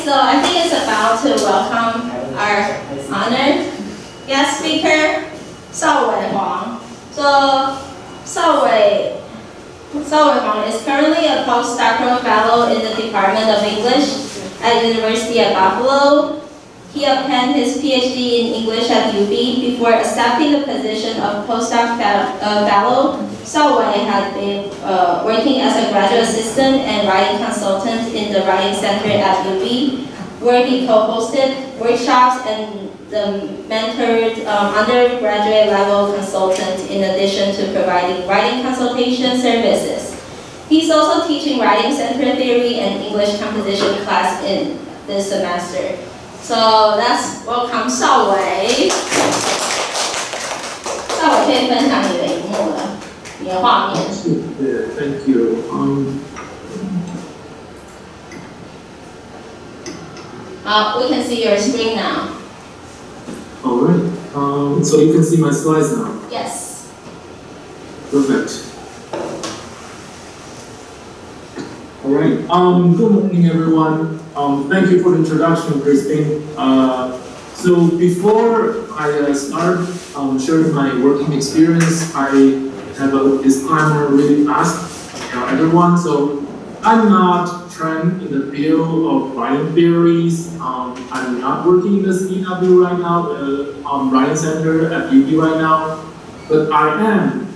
so I think it's about to welcome our honored guest speaker, Shao-wei Huang. So Shao-wei Huang is currently a postdoctoral fellow in the Department of English at University of Buffalo. He obtained his PhD in English at UB before accepting the position of postdoc fellow. Shao-wei had been working as a graduate assistant and writing consultant in the Writing Center at UB, where he co-hosted workshops and mentored undergraduate level consultants in addition to providing writing consultation services. He's also teaching Writing Center theory and English composition class in this semester. So let's welcome Shao-wei. Shao-wei可以分享你的荧幕了，你的画面。Yeah, thank you. We can see your screen now. All right. So you can see my slides now. Yes. Perfect. All right. Good morning, everyone. Thank you for the introduction, Christine. So before I start sharing my working experience, I have a disclaimer really fast, everyone. So I'm not trained in the field of writing theories. I'm not working in the CW right now, Writing Center at UB right now, but I am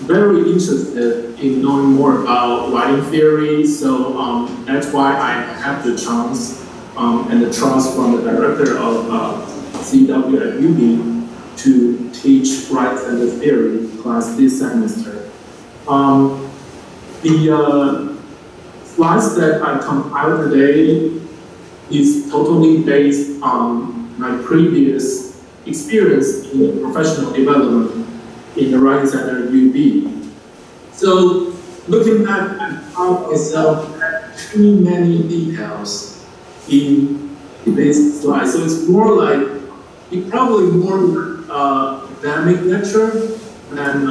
very interested in knowing more about writing theory, so that's why I have the chance and the trust from the director of CW at UB to teach Writing Center theory class this semester. The slides that I compiled today is totally based on my previous experience in professional development in the Writing Center at UB. So looking back, I found myself had too many details in this slide. So it's more like, it's probably more academic lecture than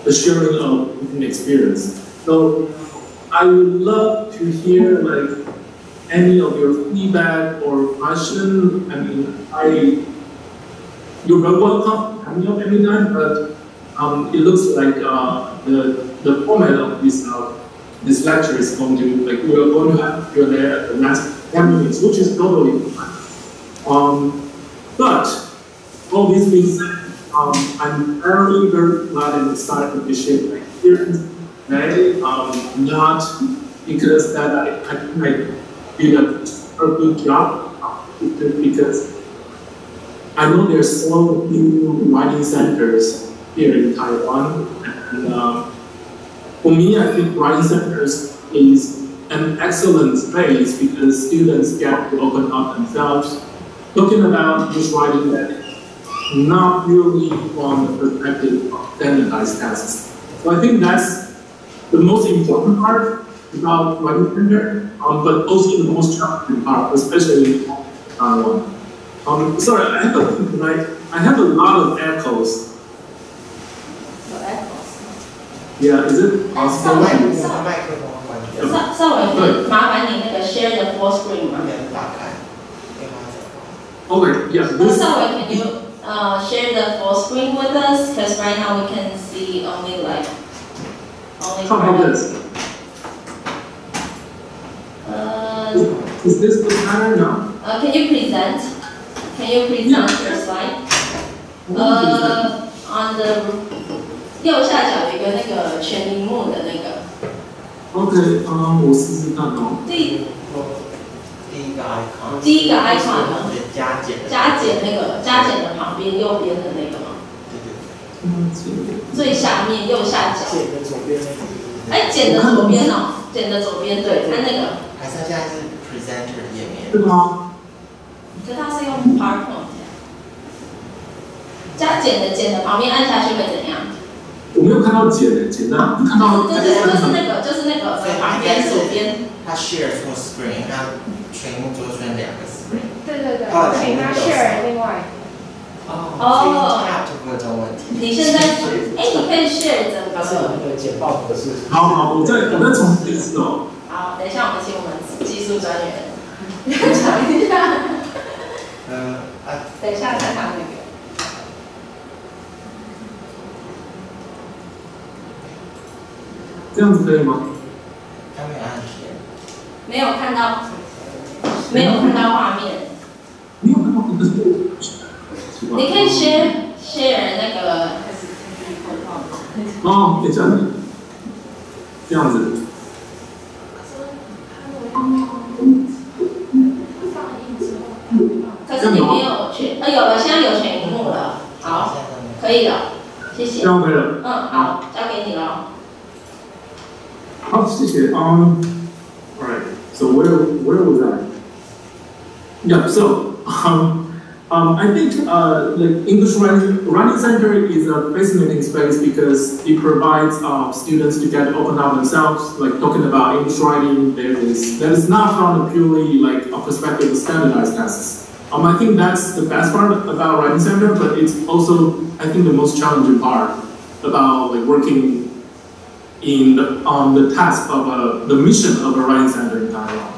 the sharing of an experience. So I would love to hear like any of your feedback or question. I mean, you're very welcome coming up anytime, but it looks like the format of this lecture is going to, like, we are going to have Q&A at the next 10 minutes, which is totally fine. But all this being said, I'm very, very glad and excited to share my experience today. Not because that I did a good job, because I know there's so few writing centers here in Taiwan, and for me, I think writing centers is an excellent space because students get to open up themselves, talking about English writing that not really from the perspective of standardized tests. So I think that's the most important part about writing center, but also the most challenging part, especially in Taiwan. Sorry, I have a lot of echoes. Yeah, is it possible? 稍微麻烦你那个 share the full screen 吗 Okay, yeah. Sorry, can you share the full screen with us? Because right now we can see only How about this? Is this the pattern now? Can you present? Can you present your slide? On the 右下角有一个那个全荧幕的那个。OK， 我试试看哦。第一个 icon 呢？加减那个加减的旁边右边的那个吗？最下面右下角。减的左边那个。哎，减的左边哦，减的左边对，它那个。还剩下是 presenter 页面。对吗？可是它是用 PowerPoint。加减的旁边按下去会怎样？我没有看到减的，看到就是那个旁边左边。它 share full screen， 那全部做出来2个 screen。对，请他 share 另外。哦。这个中问题。你现在，你可以 share 整个。它是那个简报格式。好，我再重新一次哦。好，等一下我们请我们技术专员，讲一下。等一下看他那个。这样子可以吗？他没有按键。没有看到，没有看到画面。没有看到，可是你可以share那个。哦，可以这样子，这样子。可是你没有全，有了，现在有全荧幕了，好，可以了，谢谢。这样可以了。好，交给你了。好，谢谢。All right. So where was I? Yeah. So I think like English Writing Center is a fascinating space because it provides students to get to open up themselves, like talking about English writing. That is not from a purely like a perspective of standardized tests. I think that's the best part about Writing Center, but it's also I think the most challenging part about like working in the task of the mission of a Writing Center in Taiwan.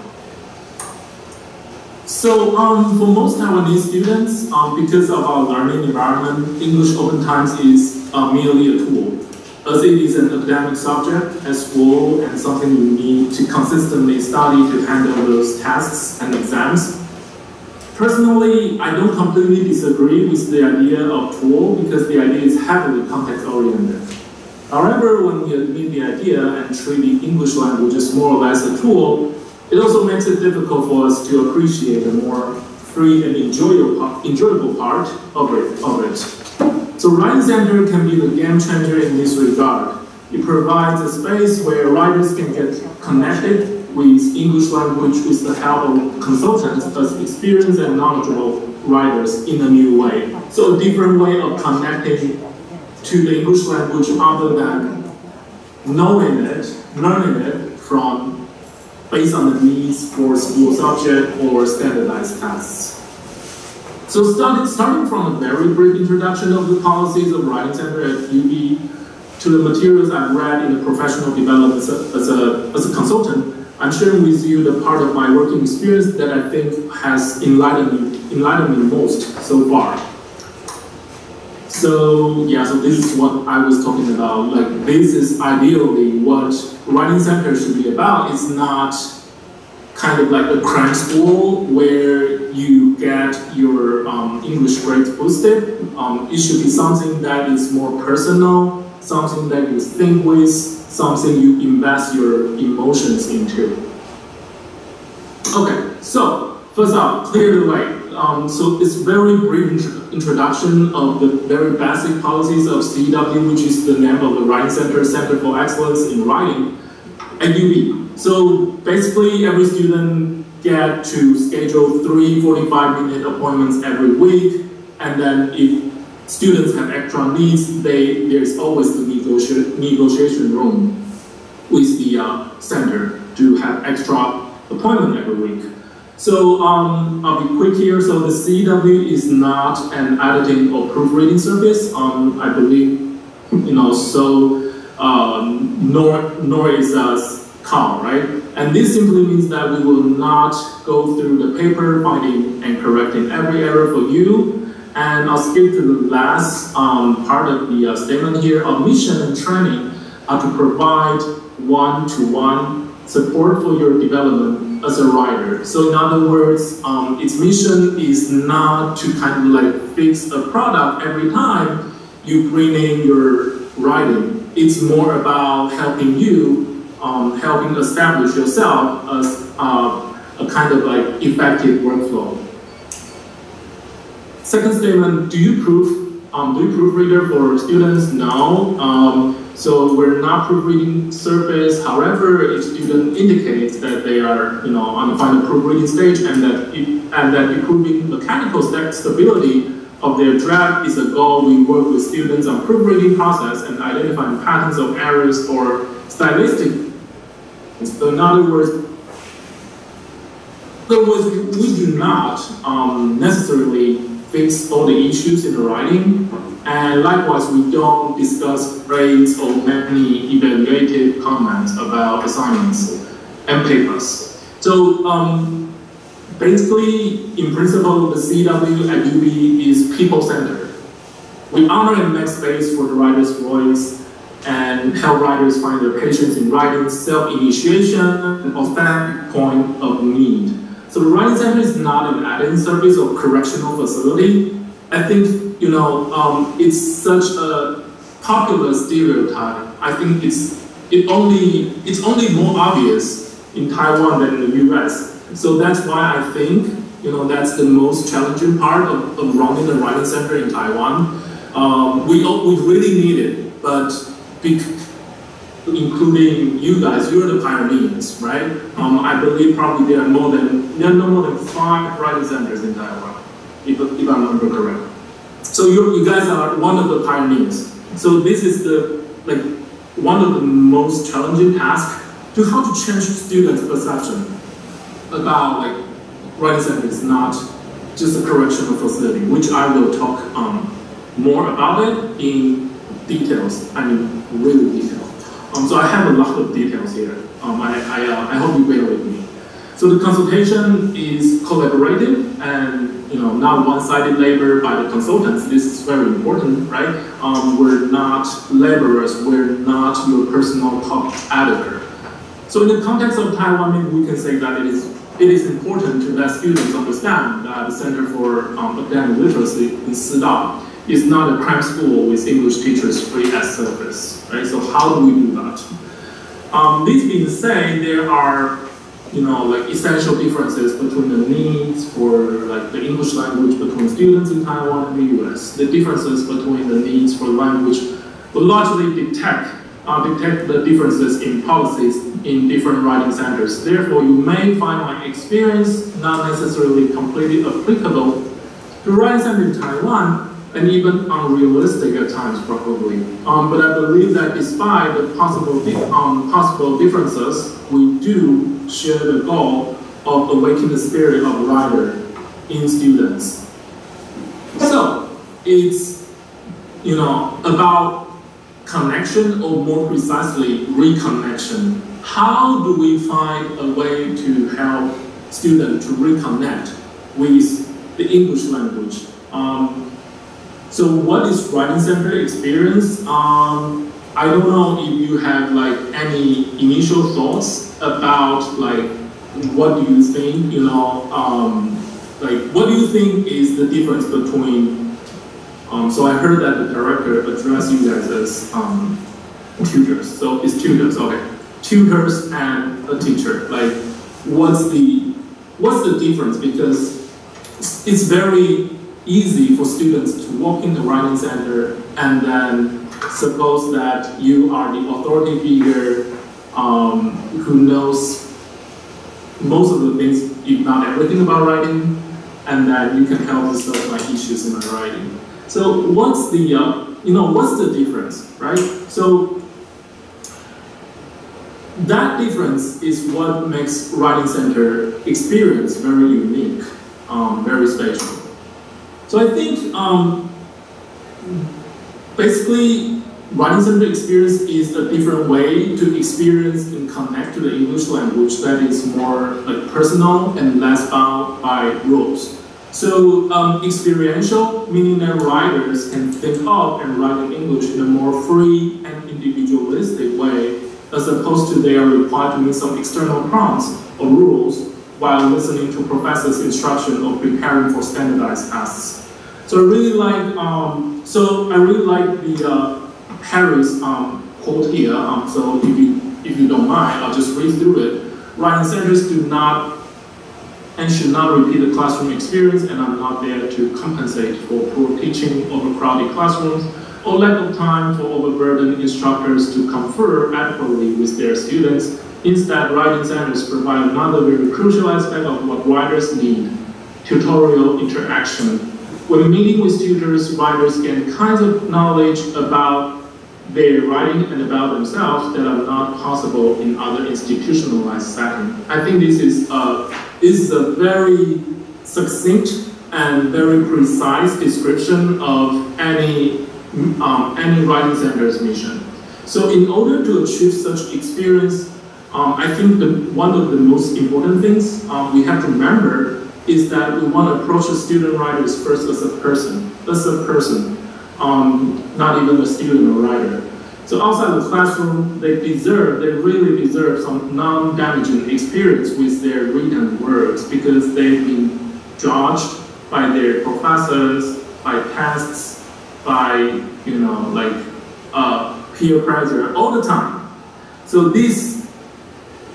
So for most Taiwanese students, because of our learning environment, English Open Times is merely a tool, as it is an academic subject as well and something you need to consistently study to handle those tests and exams. Personally, I don't completely disagree with the idea of tool because the idea is heavily context-oriented. However, when we admit the idea and treat the English language as more or less a tool, it also makes it difficult for us to appreciate the more free and enjoyable part of it. So Writing Center can be the game changer in this regard. It provides a space where writers can get connected with English language with the help of consultants as experienced and knowledgeable writers in a new way. So a different way of connecting to the English language other than knowing it, learning it based on the needs for school subject or standardized tests. So starting from a very brief introduction of the policies of Writing Center at UB to the materials I've read in the professional development as a consultant, I'm sharing with you the part of my working experience that I think has enlightened me most so far. So yeah, so this is what I was talking about. Like this is ideally what Writing Center should be about. It's not kind of like a cram school where you get your English grades boosted. It should be something that is more personal, something that you think with, something you invest your emotions into. Okay, so first up, clear the way. So it's very brief introduction of the very basic policies of CEW, which is the name of the Writing Center, Center for Excellence in Writing at UB. So basically every student get to schedule 3 45-minute appointments every week, and then if students have extra needs, there's always the negotiation room with the center to have extra appointment every week. So I'll be quick here. So the CEW is not an editing or proofreading service. I believe, so nor is CAL, right? And this simply means that we will not go through the paper, finding and correcting every error for you. And I'll skip to the last part of the statement here. Our mission and training are to provide one-to-one support for your development as a writer. So in other words, its mission is not to kind of like fix a product every time you bring in your writing. It's more about helping you, helping establish yourself as a kind of like effective workflow. Second statement, do you proofreader for students? No. So we're not proofreading service. However, if student indicates that they are, on the final proofreading stage and that improving mechanical stability of their draft is a goal, we work with students on proofreading process and identifying patterns of errors or stylistic. So in other words, we do not necessarily fix all the issues in the writing, and likewise we don't discuss grades or many evaluative comments about assignments and papers. So basically, in principle, the CW at UB is people-centered. We honor and make space for the writer's voice and help writers find their patience in writing, self-initiation, and authentic point of need. So the Writing Center is not an add-in service or correctional facility. I think, it's such a popular stereotype. I think it's only more obvious in Taiwan than in the US. So that's why I think, that's the most challenging part of running the Writing Center in Taiwan. We really need it, but including you guys, you're the pioneers, right? I believe probably there are no more than 5 writing centers in Taiwan, if I remember correctly. So you guys are one of the pioneers. So this is one of the most challenging tasks to how to change students' perception about writing center is not just a correctional facility, which I will talk more about it in details. I mean, really detail. So I have a lot of details here. I hope you bear with me. So the consultation is collaborative and not one-sided labor by the consultants. This is very important, right? We're not laborers. We're not your personal copy editor. So in the context of Taiwan, maybe we can say that it is important to let students understand that the Center for Academic Literacy in Sida is not a crime school with English teachers free as service, right? So how do we do that? This being said, there are essential differences between the needs for the English language between students in Taiwan and the US. The differences between the needs for language will largely detect the differences in policies in different writing centers. Therefore, you may find my experience not necessarily completely applicable to writing center in Taiwan, and even unrealistic at times, probably. But I believe that despite the possible differences, we do share the goal of awakening the spirit of writer in students. So it's about connection, or more precisely, reconnection. How do we find a way to help students to reconnect with the English language? So what is Writing Center experience? I don't know if you have any initial thoughts about what do you think, what do you think is the difference between, so I heard that the director addressed you guys as tutors. So it's tutors, okay. Tutors and a teacher. What's the difference? Because it's very easy for students to walk in the writing center and then suppose that you are the authority figure who knows most of the things, if not everything about writing, and that you can help resolve my issues in my writing. So what's the difference, right? So that difference is what makes writing center experience very unique, very special. So I think basically writing center experience is a different way to experience and connect to the English language that is more personal and less bound by rules. So experiential, meaning that writers can think of and write in English in a more free and individualistic way, as opposed to they are required to meet some external prompts or rules while listening to professors' instruction or preparing for standardized tests. So I really like the Harry's quote here. So if you don't mind, I'll just read through it. Writing centers do not and should not repeat the classroom experience, and are not there to compensate for poor teaching, overcrowded classrooms, or lack of time for overburdened instructors to confer adequately with their students. Instead, writing centers provide another very crucial aspect of what writers need: tutorial interaction. When meeting with tutors, writers gain kinds of knowledge about their writing and about themselves that are not possible in other institutionalized settings. I think this is a very succinct and very precise description of any writing center's mission. So in order to achieve such experience, I think one of the most important things we have to remember is that we want to approach the student writers first as a person, not even a student or writer. So outside the classroom, they really deserve some non-damaging experience with their written works because they've been judged by their professors, by tests, by peer pressure all the time. So this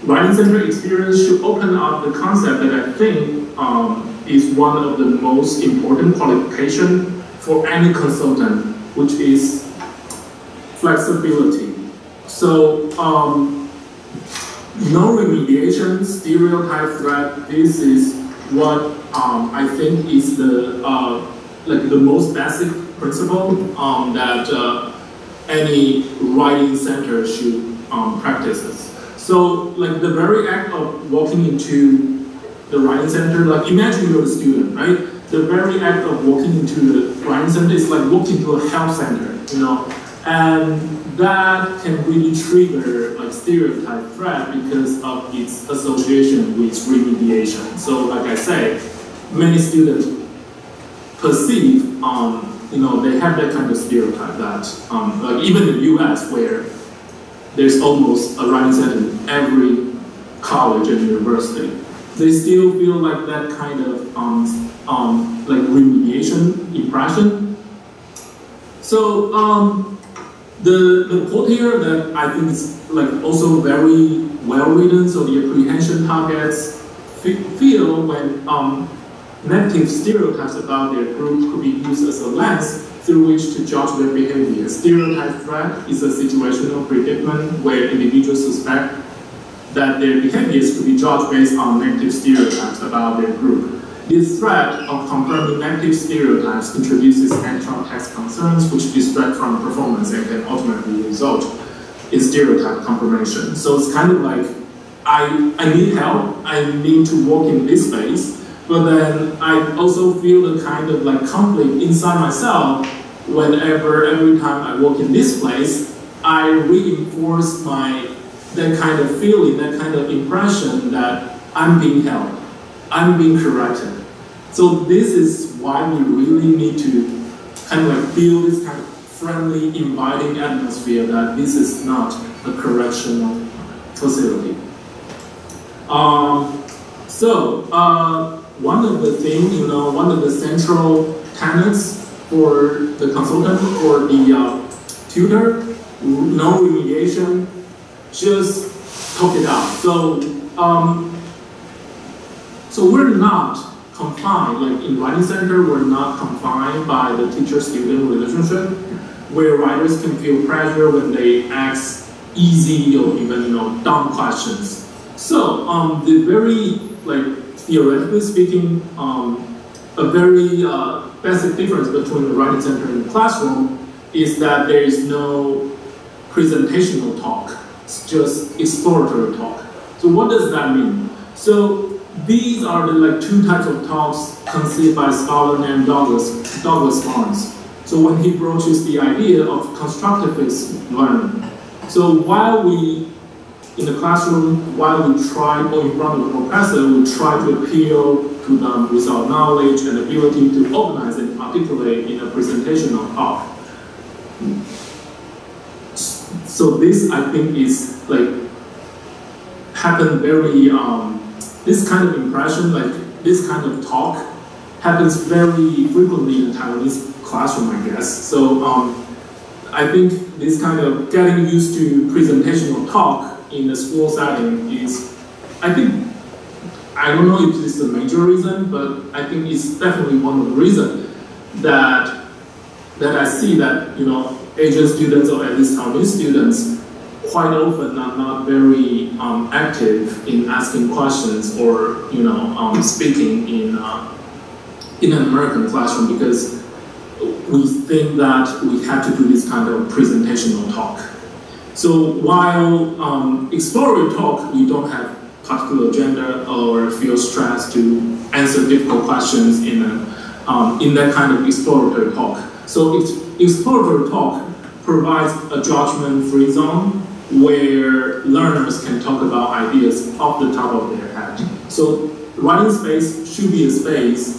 writing center experience should open up the concept that I think is one of the most important qualifications for any consultant, which is flexibility. So no remediation, stereotype threat. This is what I think is the most basic principle that any writing center should practice. So the very act of walking into the writing center, imagine you're a student, right? The very act of walking into the writing center is like walking to a health center, and that can really trigger stereotype threat because of its association with remediation. So like I say, many students perceive, they have that kind of stereotype that even in the US where there's almost a writing center in every college and university, they still feel like that kind of remediation impression. So the quote here that I think is also very well written. So the apprehension targets feel when negative stereotypes about their group could be used as a lens through which to judge their behavior. Stereotype threat is a situational predicament where individuals suspect that their behaviors could be judged based on negative stereotypes about their group. This threat of confirming negative stereotypes introduces anti-text concerns which distract from performance and can ultimately result in stereotype confirmation. So it's kind of like, I need help, I need to work in this space, but then I also feel the kind of conflict inside myself every time I work in this place, I reinforce that kind of feeling, that kind of impression that I'm being helped, I'm being corrected. So this is why we really need to kind of build this kind of friendly, inviting atmosphere that this is not a correctional facility. One of the things, one of the central tenets for the consultant, for the tutor, no remediation, just talk it out. So we're not confined, in writing center, we're not confined by the teacher-student relationship, where writers can feel pressure when they ask easy or even dumb questions. So the very theoretically speaking, a very basic difference between the writing center and the classroom is that there is no presentational talk. It's just exploratory talk. So what does that mean? So these are the two types of talks conceived by a scholar named Douglas Barnes. So when he broaches the idea of constructivist learning. So while we, in the classroom, while we try, or in front of the professor, we try to appeal to them with our knowledge and ability to organize and articulate in a presentational talk. So this, I think, is happen very, this kind of impression, this kind of talk happens very frequently in the Taiwanese classroom, I guess. So I think this kind of getting used to presentational talk in the school setting is, I don't know if this is a major reason, but I think it's definitely one of the reasons that I see that, Asian students, or at least Taiwanese students, quite often are not very active in asking questions or, speaking in an American classroom because we think that we have to do this kind of presentational talk. So while exploratory talk, we don't have particular agenda or feel stressed to answer difficult questions in that kind of exploratory talk. So exploratory talk provides a judgment-free zone where learners can talk about ideas off the top of their head. So writing space should be a space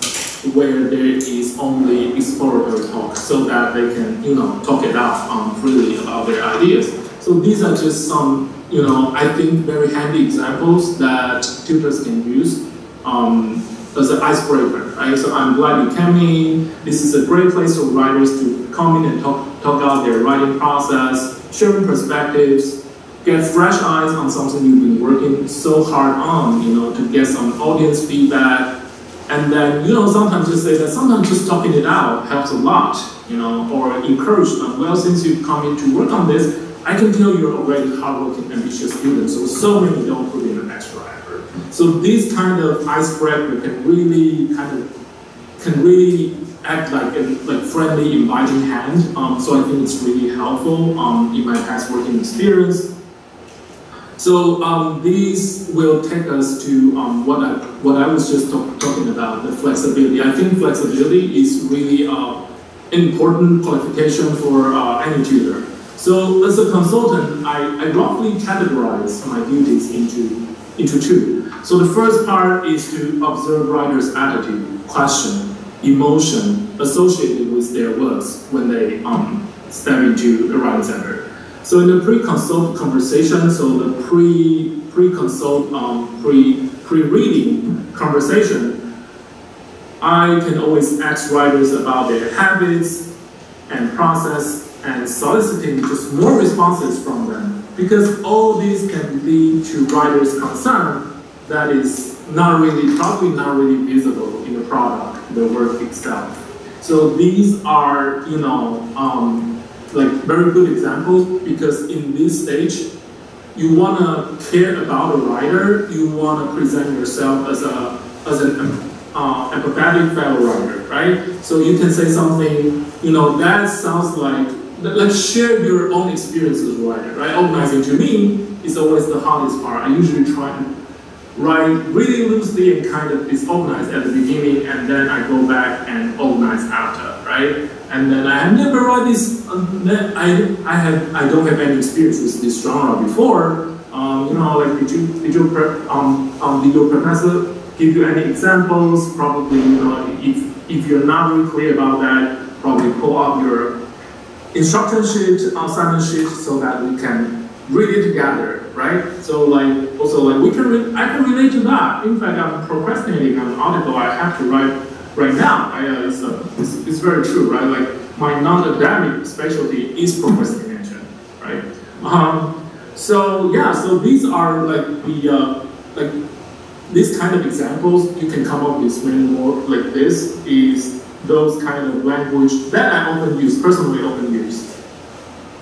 where there is only exploratory talk so that they can, talk it out freely about their ideas. So these are just some, I think very handy examples that tutors can use as an icebreaker, right? So I'm glad you came in. This is a great place for writers to come in and talk out their writing process, sharing perspectives, get fresh eyes on something you've been working so hard on, to get some audience feedback. And then, sometimes just say that sometimes just talking it out helps a lot, or encourage them. Well, since you've come in to work on this, I can tell you're already hardworking, ambitious students, so many don't put in an extra effort. So this kind of icebreaker can really act like a friendly, inviting hand. So I think it's really helpful in my past working experience. So these will take us to what I was just talking about, the flexibility. I think flexibility is really an important qualification for any tutor. So as a consultant, I roughly categorize my duties into two. So the first part is to observe writers' attitude, question, emotion associated with their works when they step into the writing center. So in the pre-consult conversation, so the pre-consult, pre-reading conversation, I can always ask writers about their habits and process and soliciting just more responses from them, because all these can lead to writers' concern that is probably not really visible in the product, the work itself. So these are, like very good examples, because in this stage, you want to care about a writer, you want to present yourself as an empathetic fellow writer, right? So you can say something, that sounds like, let's share your own experience as a writer, right? Organizing to me is always the hardest part. I usually try to write really loosely and kind of disorganized at the beginning, and then I go back and organize after, right? And then I have never read this. I don't have any experience with this genre before. Like did your professor give you any examples? Probably, if you're not really clear about that, probably pull up your instruction sheet, assignment sheet, so that we can read it together, right? So I can relate to that. In fact, I'm procrastinating on an article I have to write right now. It's very true, right? Like my non-academic specialty is procrastination, right? So these are these kind of examples. You can come up with many more like this. Is those kind of language that I personally often use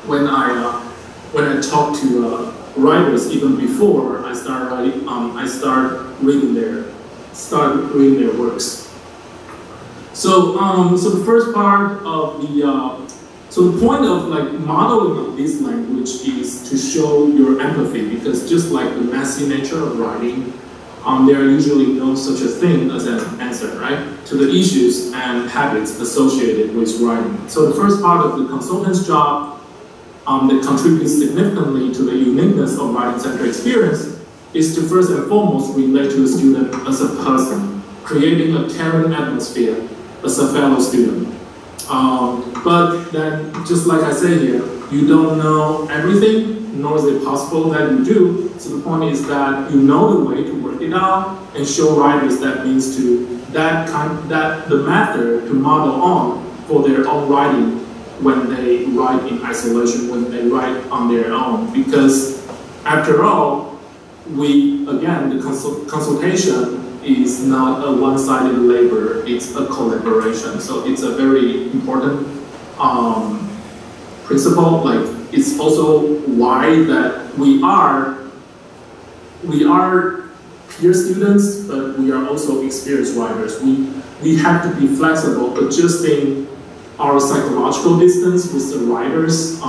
when I talk to writers, even before I start writing. I start reading their works. So the first part of the point of modeling of this language is to show your empathy, because just like the messy nature of writing, there are usually no such a thing as an answer, right, to the issues and habits associated with writing. So the first part of the consultant's job that contributes significantly to the uniqueness of writing-centered experience is to first and foremost relate to the student as a person, creating a caring atmosphere as a fellow student. But then, just like I say here, you don't know everything, nor is it possible that you do. So the point is that you know the way to work it out and show writers that means to the method to model on for their own writing when they write in isolation, when they write on their own. Because after all, the consultation is not a one-sided labor, it's a collaboration. So it's a very important principle. It's also why that we are peer students, but we are also experienced writers. We have to be flexible, adjusting our psychological distance with the writers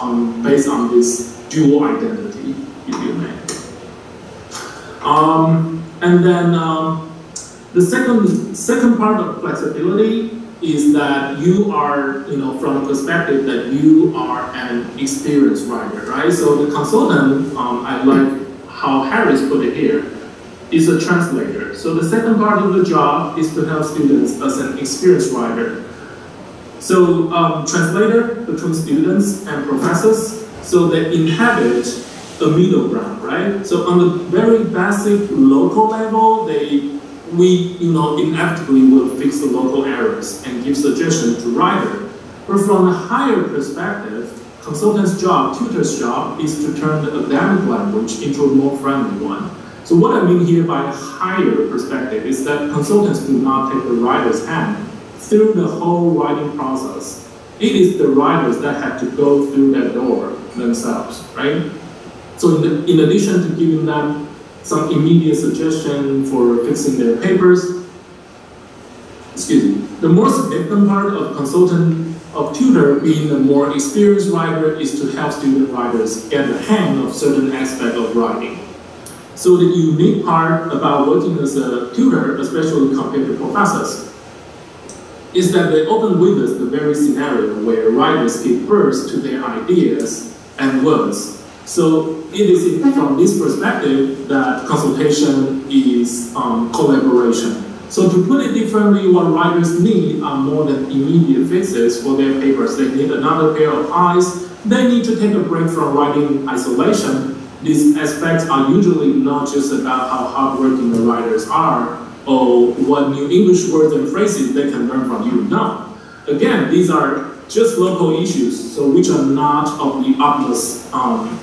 based on this dual identity, if you may. And then the second part of flexibility is that you are, from the perspective that you are an experienced writer, right? So the consultant, I like how Harris put it here, is a translator. So the second part of the job is to help students as an experienced writer. So translator between students and professors, so they inhabit a middle ground, right? So on the very basic local level, we inevitably will fix the local errors and give suggestions to writer. But from a higher perspective, consultant's job, tutor's job, is to turn the academic language into a more friendly one. So what I mean here by higher perspective is that consultants do not take the writer's hand through the whole writing process. It is the writers that have to go through that door themselves, right? So in addition to giving them some immediate suggestion for fixing their papers, the more significant part of consultant of tutor being a more experienced writer is to help student writers get the hang of certain aspect of writing. So the unique part about working as a tutor, especially compared to professors, is that they often witness the very scenario where writers give birth to their ideas and words. So it is from this perspective that consultation is collaboration. So to put it differently, what writers need are more than immediate fixes for their papers. They need another pair of eyes. They need to take a break from writing isolation. These aspects are usually not just about how hardworking the writers are or what new English words and phrases they can learn from you. No. Again, these are just local issues, so which are not of the utmost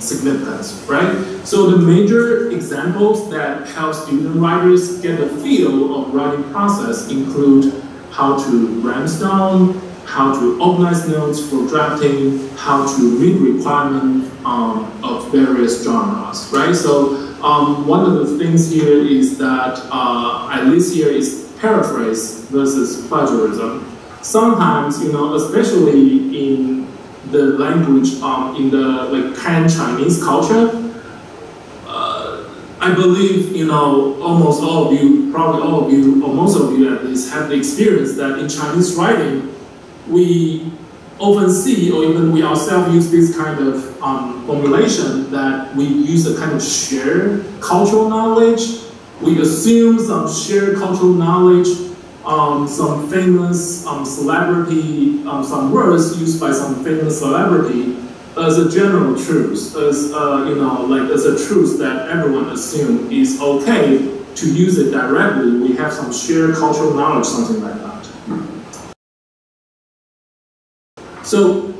significance, right? So the major examples that help student writers get a feel of writing process include how to brainstorm, how to organize notes for drafting, how to meet requirements of various genres, right? So one of the things here is that, at least here is paraphrase versus plagiarism. Sometimes, especially in the language, in the Han Chinese culture, I believe, almost all of you, probably all of you, or most of you at least, have the experience that in Chinese writing, we often see, or even we ourselves use this kind of formulation that we use a kind of shared cultural knowledge. We assume some shared cultural knowledge, some famous celebrity, some words used by some famous celebrity as a general truth, as as a truth that everyone assumes is okay to use it directly. We have some shared cultural knowledge, something like that. So,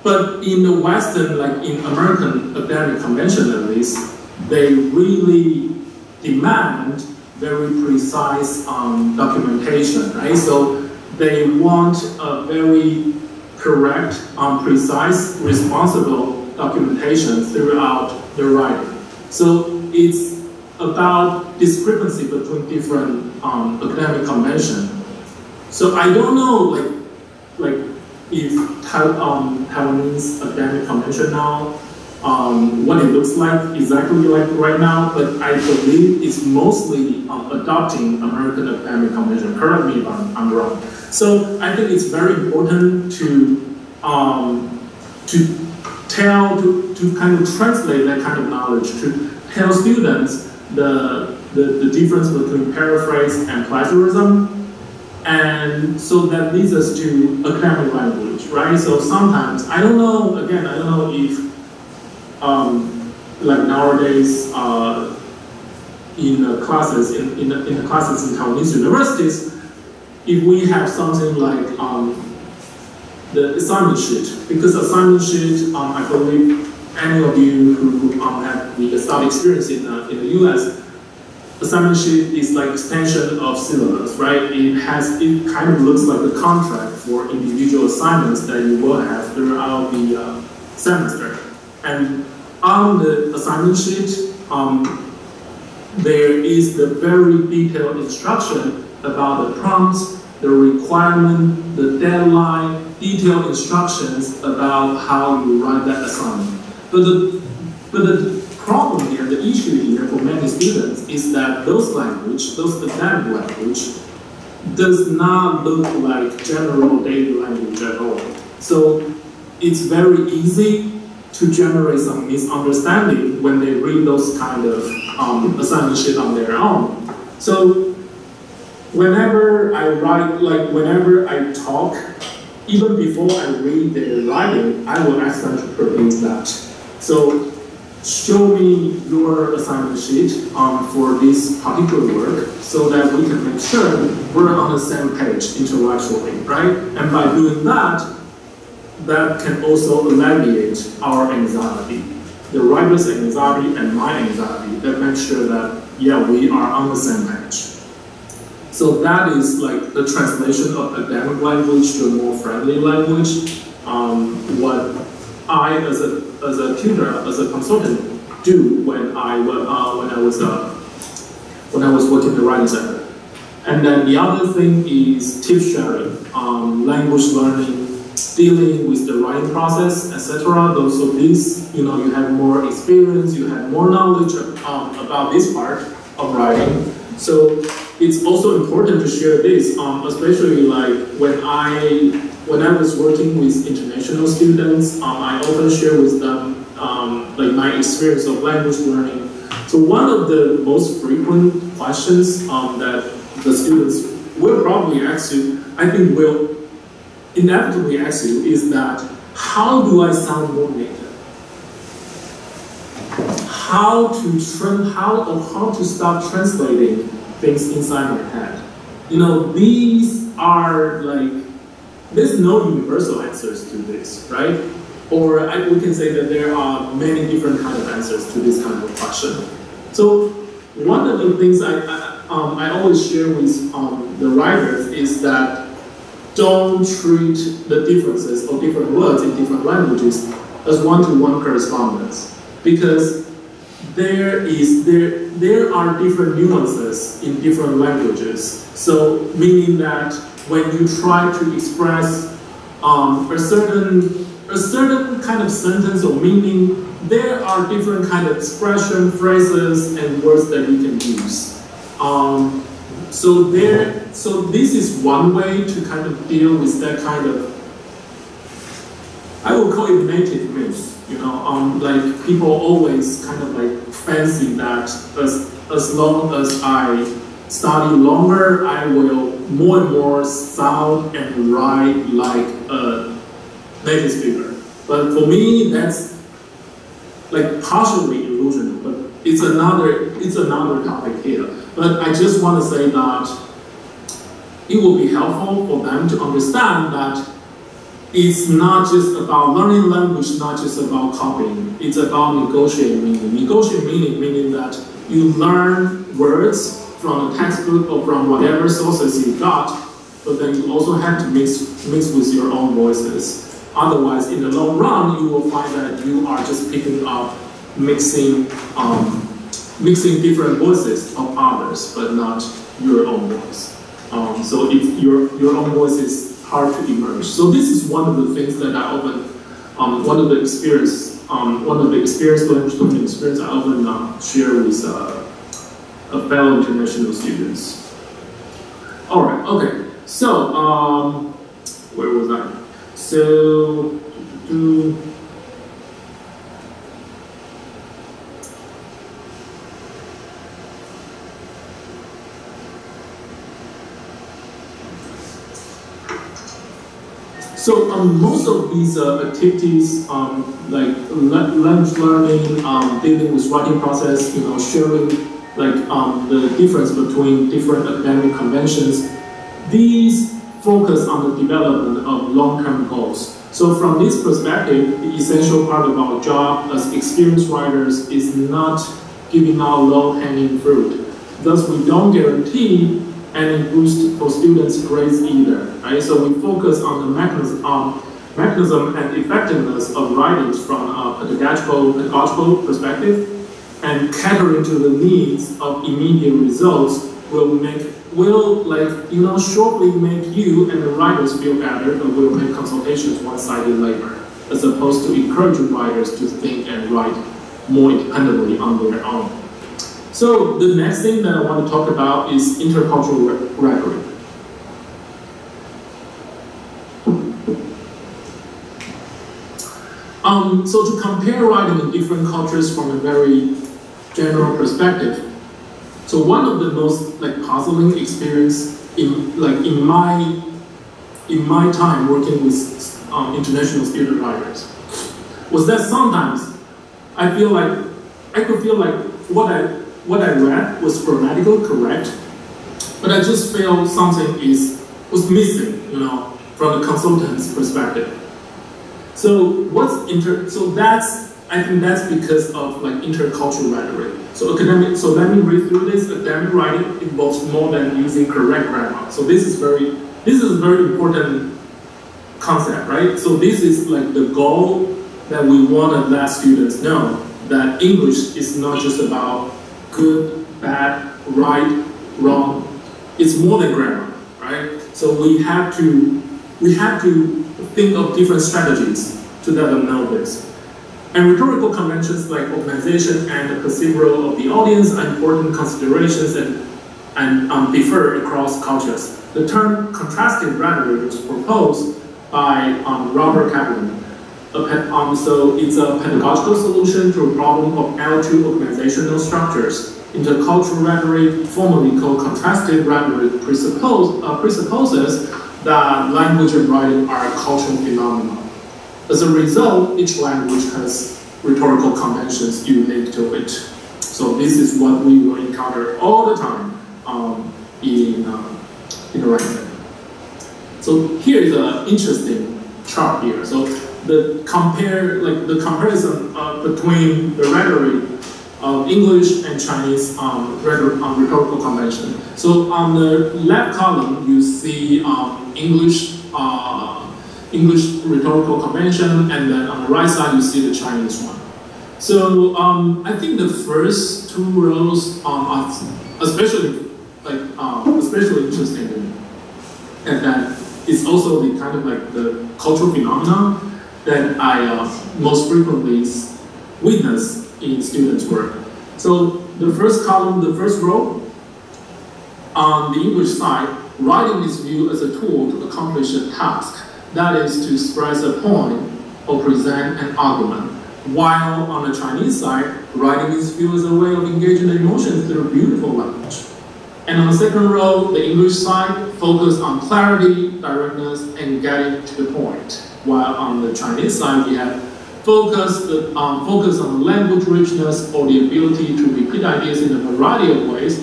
but in the Western, like in American academic convention at least, they really demand very precise documentation, right? So they want a very correct, precise, responsible documentation throughout the writing. So it's about discrepancy between different academic conventions. So I don't know, like if Taiwanese academic convention now, what it looks like exactly like right now, but I believe it's mostly adopting American academic convention. Correct me if I'm wrong. So I think it's very important to kind of translate that kind of knowledge, to tell students the difference between paraphrase and plagiarism. And so that leads us to academic language, right? So sometimes, I don't know if like nowadays in the classes in Taiwanese universities, if we have something like the assignment sheet, because assignment sheet, I believe any of you who have the study experience in the US, assignment sheet is like extension of syllabus, right? It kind of looks like a contract for individual assignments that you will have throughout the semester. And on the assignment sheet, there is the very detailed instruction about the prompts, the requirement, the deadline, detailed instructions about how you write that assignment. But the problem here, the issue here for many students is that those academic language, does not look like general daily language at all. So it's very easy to generate some misunderstanding when they read those kind of assignment sheet on their own. So whenever I write, like whenever I talk, even before I read their writing, I will ask them to produce that. So show me your assignment sheet for this particular work so that we can make sure we're on the same page intellectually, right? And by doing that, that can also alleviate our anxiety, the writer's anxiety and my anxiety, that makes sure that, yeah, we are on the same page. So that is like the translation of academic language to a more friendly language. What I, as a tutor, as a consultant, do when I was working in the writing center. And then the other thing is tip sharing, language learning, dealing with the writing process, etc. So this, you know, you have more experience, you have more knowledge about this part of writing. So it's also important to share this, especially like when I was working with international students, I often share with them like my experience of language learning. So one of the most frequent questions that the students will probably ask you, I think will inevitably ask you, is that how do I sound more native? How to stop translating things inside my head? You know, these are like, there's no universal answers to this, right? Or we can say that there are many different kind of answers to this kind of question. So one of the things I always share with the writers is that don't treat the differences of different words in different languages as one-to-one correspondence, because there are different nuances in different languages. So meaning that when you try to express a certain kind of sentence or meaning, there are different kind of expression, phrases, and words that you can use. So this is one way to kind of deal with that kind of, I would call it native myth. You know, like people always kind of like fancy that as long as I study longer, I will more and more sound and write like a native speaker. But for me, that's like partially illusional, but it's another topic here. But I just want to say that it will be helpful for them to understand that it's not just about learning language, not just about copying. It's about negotiating meaning. Negotiating meaning meaning that you learn words from a textbook or from whatever sources you got, but then you also have to mix with your own voices. Otherwise, in the long run, you will find that you are just picking up, mixing different voices of others, but not your own voice. So if your own voice is hard to emerge. So this is one of the things that I often, one of the experience language learning experience I often share with fellow international students. All right, okay. So where was I? So most of these activities, like language learning, dealing with writing process, you know, sharing like the difference between different academic conventions, these focus on the development of long-term goals. So from this perspective, the essential part of our job as experienced writers is not giving out low-hanging fruit. Thus, we don't guarantee any boost for students' grades either. Right? So we focus on the mechanism and effectiveness of writings from a pedagogical perspective, and catering to the needs of immediate results will shortly make you and the writers feel better, but will make consultations one-sided labor, as opposed to encouraging writers to think and write more independently on their own. So the next thing that I want to talk about is intercultural rhetoric. So to compare writing in different cultures from a very general perspective, so one of the most puzzling experience in my time working with international student writers was that sometimes I could feel like what I read was grammatically correct, but I just feel something was missing, from the consultant's perspective. So I think that's because of intercultural rhetoric. So let me read through this. Academic writing involves more than using correct grammar. So this is a very important concept, right? So this is the goal that we want to let students know, that English is not just about good, bad, right, wrong. It's more than grammar, right? So we have to think of different strategies to let them know this. And rhetorical conventions like organization and the perceived role of the audience are important considerations and differ across cultures. The term contrastive rhetoric was proposed by Robert Kaplan. So it's a pedagogical solution to a problem of L2 organizational structures. Intercultural rhetoric, formerly called contrastive rhetoric, presupposes that language and writing are cultural phenomena. As a result, each language has rhetorical conventions unique to it. So this is what we will encounter all the time in writing. So here is an interesting chart here. So the comparison between the rhetoric of English and Chinese rhetorical convention. So on the left column, you see English rhetorical convention, and then on the right side, you see the Chinese one. So I think the first two rows are especially interesting to me, and that is also the kind of the cultural phenomena that I most frequently witness in students' work. So the first column, the first row, on the English side, writing is viewed as a tool to accomplish a task, that is to express a point or present an argument. While on the Chinese side, writing is viewed as a way of engaging the emotions through beautiful language. And on the second row, the English side focus on clarity, directness, and getting to the point. While on the Chinese side, we have focus on language richness or the ability to repeat ideas in a variety of ways.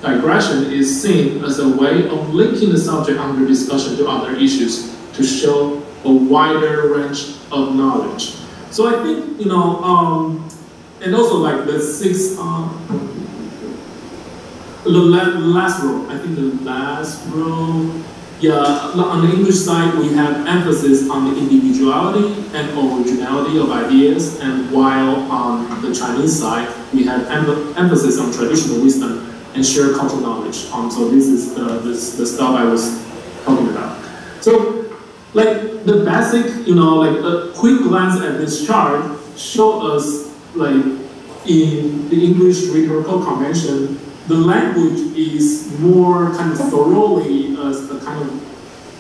Digression is seen as a way of linking the subject under discussion to other issues to show a wider range of knowledge. So I think, and also the last row, I think the last row, yeah, on the English side, we have emphasis on the individuality and originality of ideas, and while on the Chinese side, we have emphasis on traditional wisdom and shared cultural knowledge. So this is the stuff I was talking about. So, the basic, a quick glance at this chart show us, in the English rhetorical convention, the language is more kind of thoroughly as a kind of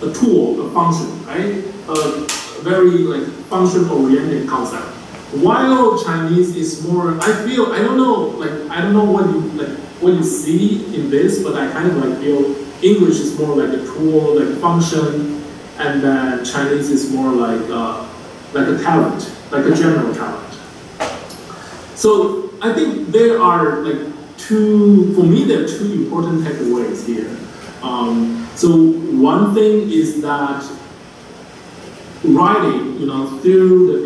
a tool, a function, right? A very function-oriented concept. While Chinese is more, I don't know what you see in this, but I kind of feel English is more like a tool, like a function, and then Chinese is more like a talent, like a general talent. So I think there are for me, there are two important takeaways here. So one thing is that writing, through the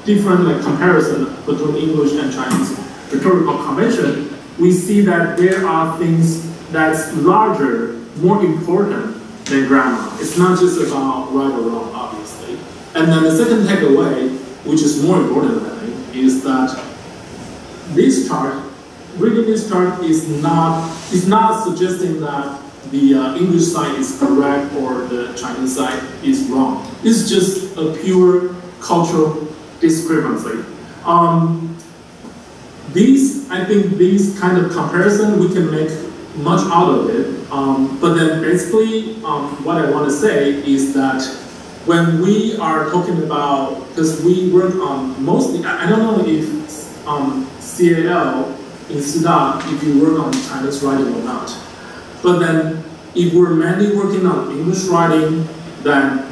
different comparison between English and Chinese rhetorical convention, we see that there are things that's larger, more important than grammar. It's not just about right or wrong, obviously. And then the second takeaway, which is more important, I think, is that this chart, reading this chart is not suggesting that the English side is correct or the Chinese side is wrong. It's just a pure cultural discrepancy. I think these kind of comparison, we can make much out of it. But then basically, what I want to say is that when we are talking about, because we work on mostly, I don't know if CAL in Sudan, if you work on Chinese writing or not. But then, if we're mainly working on English writing, then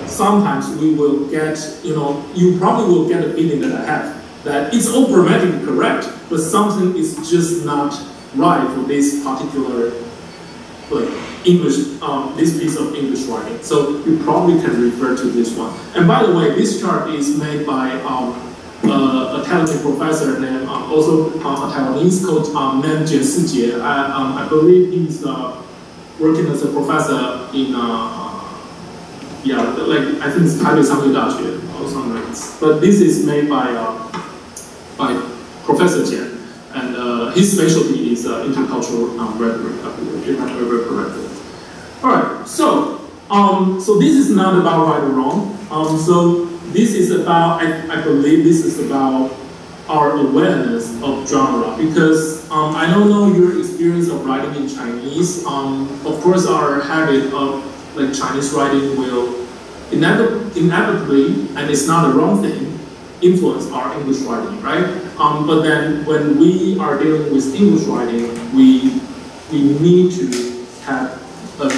sometimes we will get, you probably will get a feeling that I have, that it's all grammatically correct, but something is just not right for this particular English, this piece of English writing. So you probably can refer to this one. And by the way, this chart is made by a talented professor named, also a Taiwanese coach named Jian Sijie. I believe he's working as a professor in, I think it's Taipei Sangyu Daxue or something like this. But this is made by Professor Jian. And his specialty is intercultural rhetoric, if I remember correctly. All right, so this is not about right or wrong. So this is about, I believe this is about our awareness of genre, because I don't know your experience of writing in Chinese. Of course, our habit of Chinese writing will inevitably, and it's not a wrong thing, influence our English writing, right? But then when we are dealing with English writing, we need to have a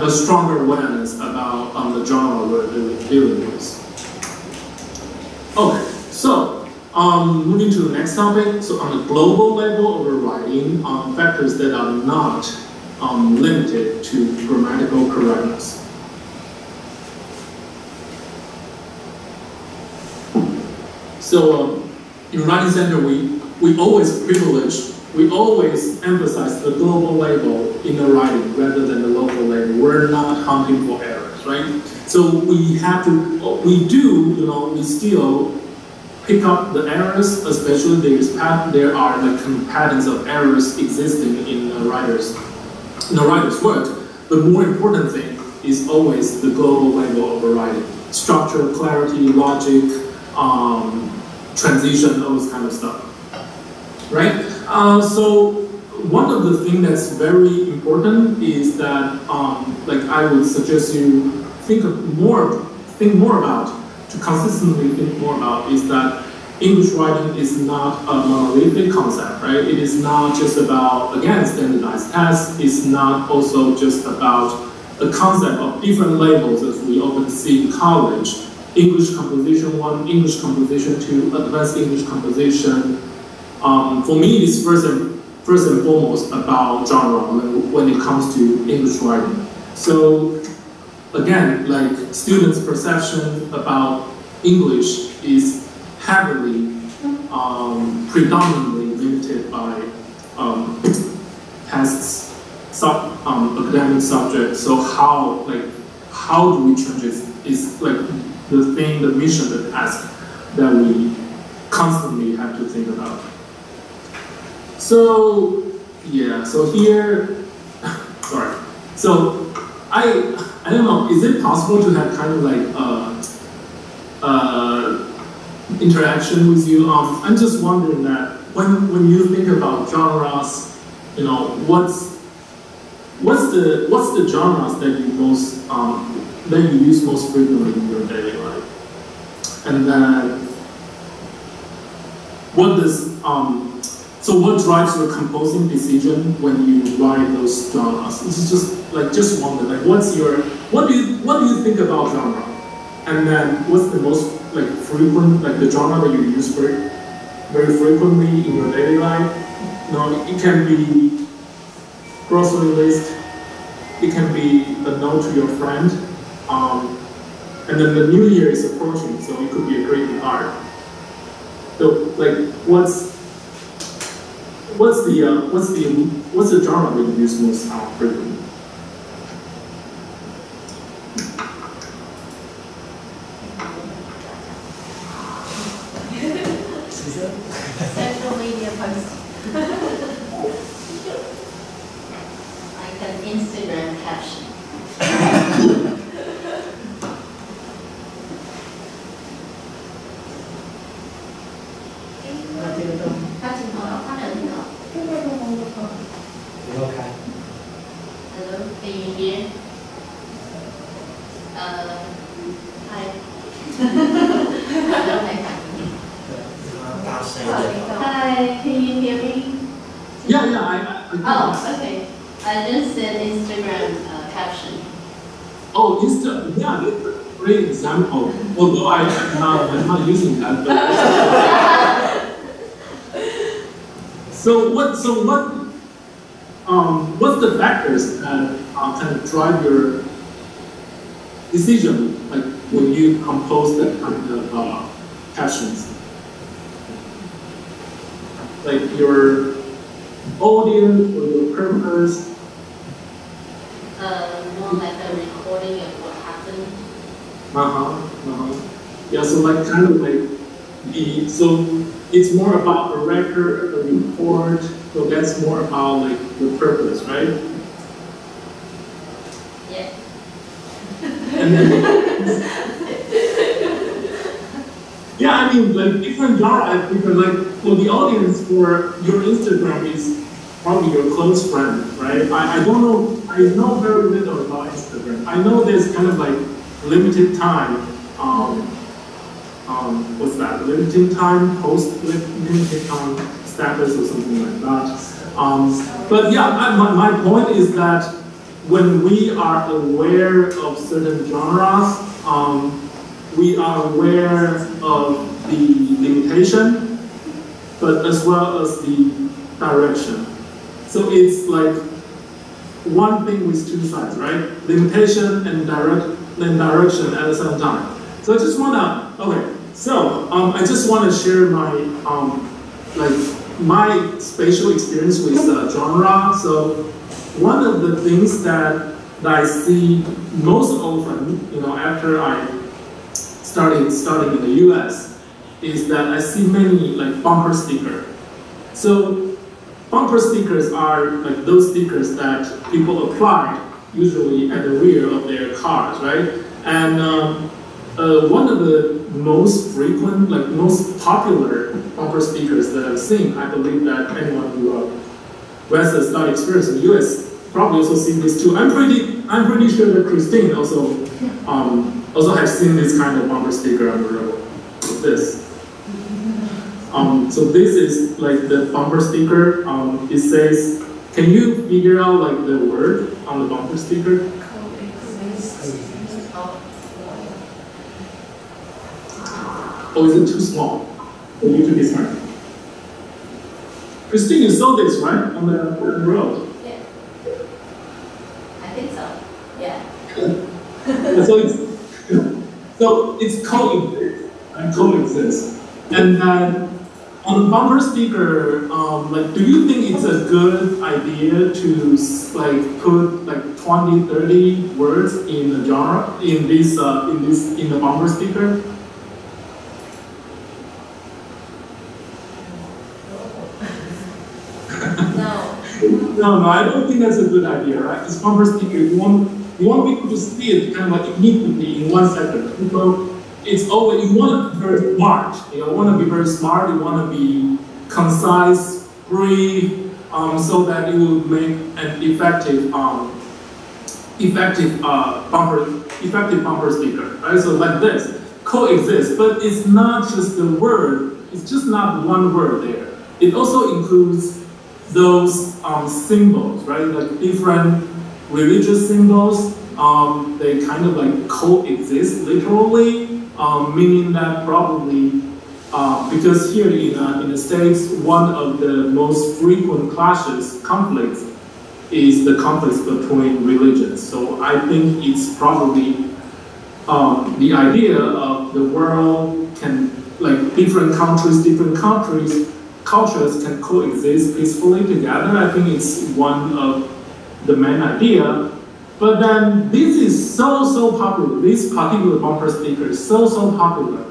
stronger awareness about the genre we're dealing with. Okay, so moving to the next topic. So on a global level, we're writing factors that are not limited to grammatical correctness. So in Writing Center, we always emphasize the global label in the writing rather than the local label. We're not hunting for errors, right? So we still pick up the errors, especially there are patterns of errors existing in the writer's work. The more important thing is always the global label of the writing. Structure, clarity, logic, transition, all this kind of stuff, right? So one of the things that's very important is that, I would suggest you think more about, to consistently think more about, is that English writing is not a monolithic concept, right? It is not just about, again, standardized tests. It's not also just about the concept of different labels as we often see in college. English Composition 1, English Composition 2, Advanced English Composition. For me, it's first and foremost about genre when it comes to English writing. So again, students' perception about English is heavily, predominantly limited by tests, academic subjects. So how do we change it is the mission, the task that we constantly have to think about. So yeah, so here, sorry. So I don't know, is it possible to have kind of interaction with you? I'm just wondering that when you think about genres, what's the genres that you use most frequently in your daily life? And then what drives your composing decision when you write those genres? It's just wonder, what do you think about genre? And then what's the most frequent, the genre that you use very frequently in your daily life? It can be grocery list, it can be a note to your friend, and then the new year is approaching, so it could be a greeting card. So what's the genre that you use most frequently? Social media posts. Like an Instagram caption. Hello, can you hear? Hi. I don't like that. Hi, can you hear me? Yeah, I Oh, okay. I just said Instagram caption. Oh, yeah, that's a great example. Although I'm not using that. But what's the factors that kind of drive your decision, like when you compose that kind of captions? Like your audience or your purpose? More like a recording of what happened. Yeah, so like kind of like so it's more about a record, a report, so that's more about like the purpose, right? Yeah. And then, yeah, I mean like different genre, because like for the audience for your Instagram is probably your close friend, right? I don't know, I know very little about Instagram. I know there's kind of like limited time, what's that? Limited time post, limited time status or something like that. But yeah, my point is that when we are aware of certain genres, we are aware of the limitation, but as well as the direction. So it's like one thing with two sides, right? Limitation and direction at the same time. So I just wanna, okay. So I just wanna share my my spatial experience with genre. So one of the things that I see most often, you know, after I started studying in the US, is that I see many like bumper stickers. So bumper stickers are like those stickers that people apply usually at the rear of their cars, right? And one of the most frequent, like most popular bumper stickers that I've seen, I believe that anyone who has a study experience in the US probably also seen this too. I'm pretty sure that Christine also has seen this kind of bumper sticker on the road, like this. So this is like the bumper sticker. It says, can you figure out like the word on the bumper sticker? Or is it too small for you to discern? Christine, you saw this, right? On the road? Yeah. I think so. Yeah. So it's coexist, right? Coexist. And on the bumper sticker, like, do you think it's a good idea to like put like 20, 30 words in a genre in the bumper sticker? No, I don't think that's a good idea, right? This bumper sticker, you want people to see it kind of like immediately in 1 second. So it's always, you want to be very smart. You want to be very smart. You want to be concise, brief, so that it will make an effective bumper sticker, right? So like this, coexist, but it's not just the word. It's just not one word there. It also includes those symbols, right? Like different religious symbols, they kind of like coexist literally, meaning that probably, because here in the States, one of the most frequent conflicts, is the conflicts between religions. So I think it's probably the idea of the world can, like different countries, cultures can coexist peacefully together. I think it's one of the main idea. But then this is so popular. This particular bumper sticker is so popular.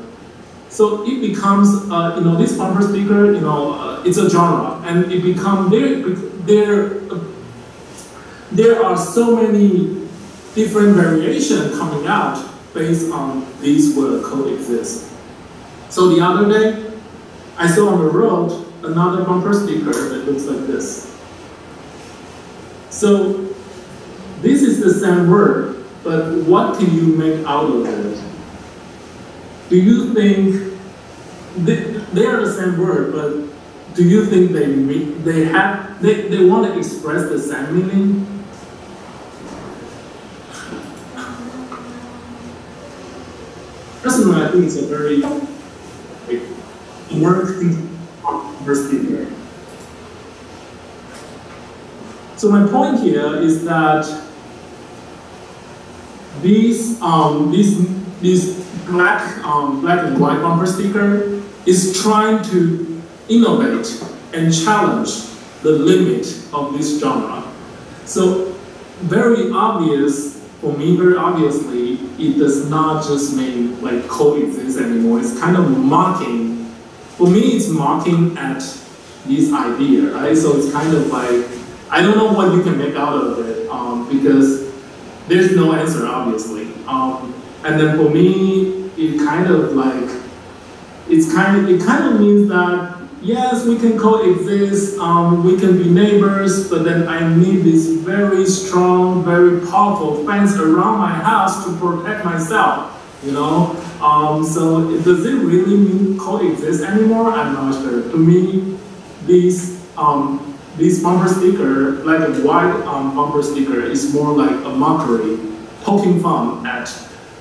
So it becomes, this bumper sticker, it's a genre, and it becomes there are so many different variations coming out based on this word coexist. So the other day, I saw on the road another bumper sticker that looks like this. So this is the same word, but what can you make out of it? Do you think they are the same word, but do you think they want to express the same meaning? Personally, I think it's a very working speaker. So my point here is that these black and white bumper sticker is trying to innovate and challenge the limit of this genre. So very obvious for me, very obviously, it does not just mean like coexist anymore. It's kind of mocking. For me, it's mocking at this idea, right? So it's kind of like, I don't know what you can make out of it because there's no answer, obviously. And then for me, it kind of means that yes, we can coexist, we can be neighbors, but then I need this very strong, very powerful fence around my house to protect myself, you know? So does it really mean coexist anymore? I'm not sure. To me, this bumper sticker, black and white bumper sticker, is more like a mockery, poking fun at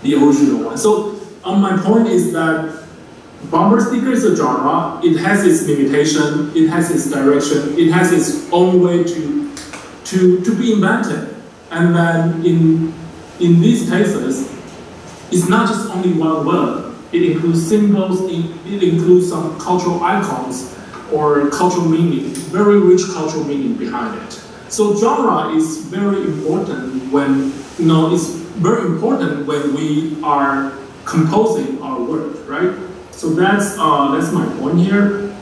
the original one. So my point is that bumper sticker is a genre. It has its limitation, it has its direction, it has its own way to be invented. And then in these cases, it's not just only one word. It includes symbols, it includes some cultural icons or cultural meaning, very rich cultural meaning behind it. So genre is very important when, it's very important when we are composing our work, right? So that's my point here.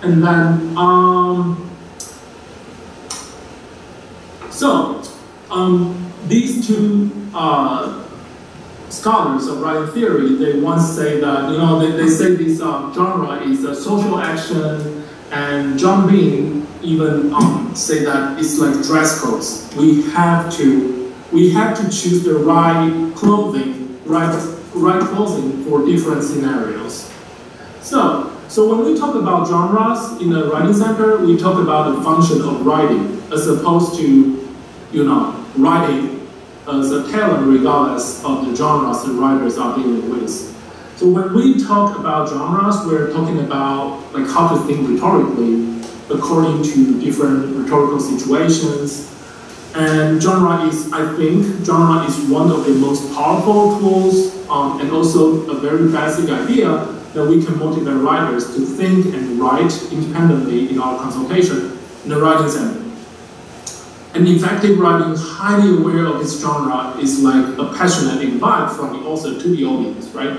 And then, these two scholars of writing theory, they once say that, they say this genre is a social action, and John Bean even say that it's like dress codes. We have to choose the right clothing, right clothing for different scenarios. So when we talk about genres in a writing center, we talk about the function of writing as opposed to, writing as a talent regardless of the genres the writers are dealing with. So when we talk about genres, we're talking about like how to think rhetorically according to different rhetorical situations. And I think genre is one of the most powerful tools and also a very basic idea that we can motivate writers to think and write independently in our consultation in the writing center. And effective writing, highly aware of its genre, is like a passionate invite from the author to the audience, right?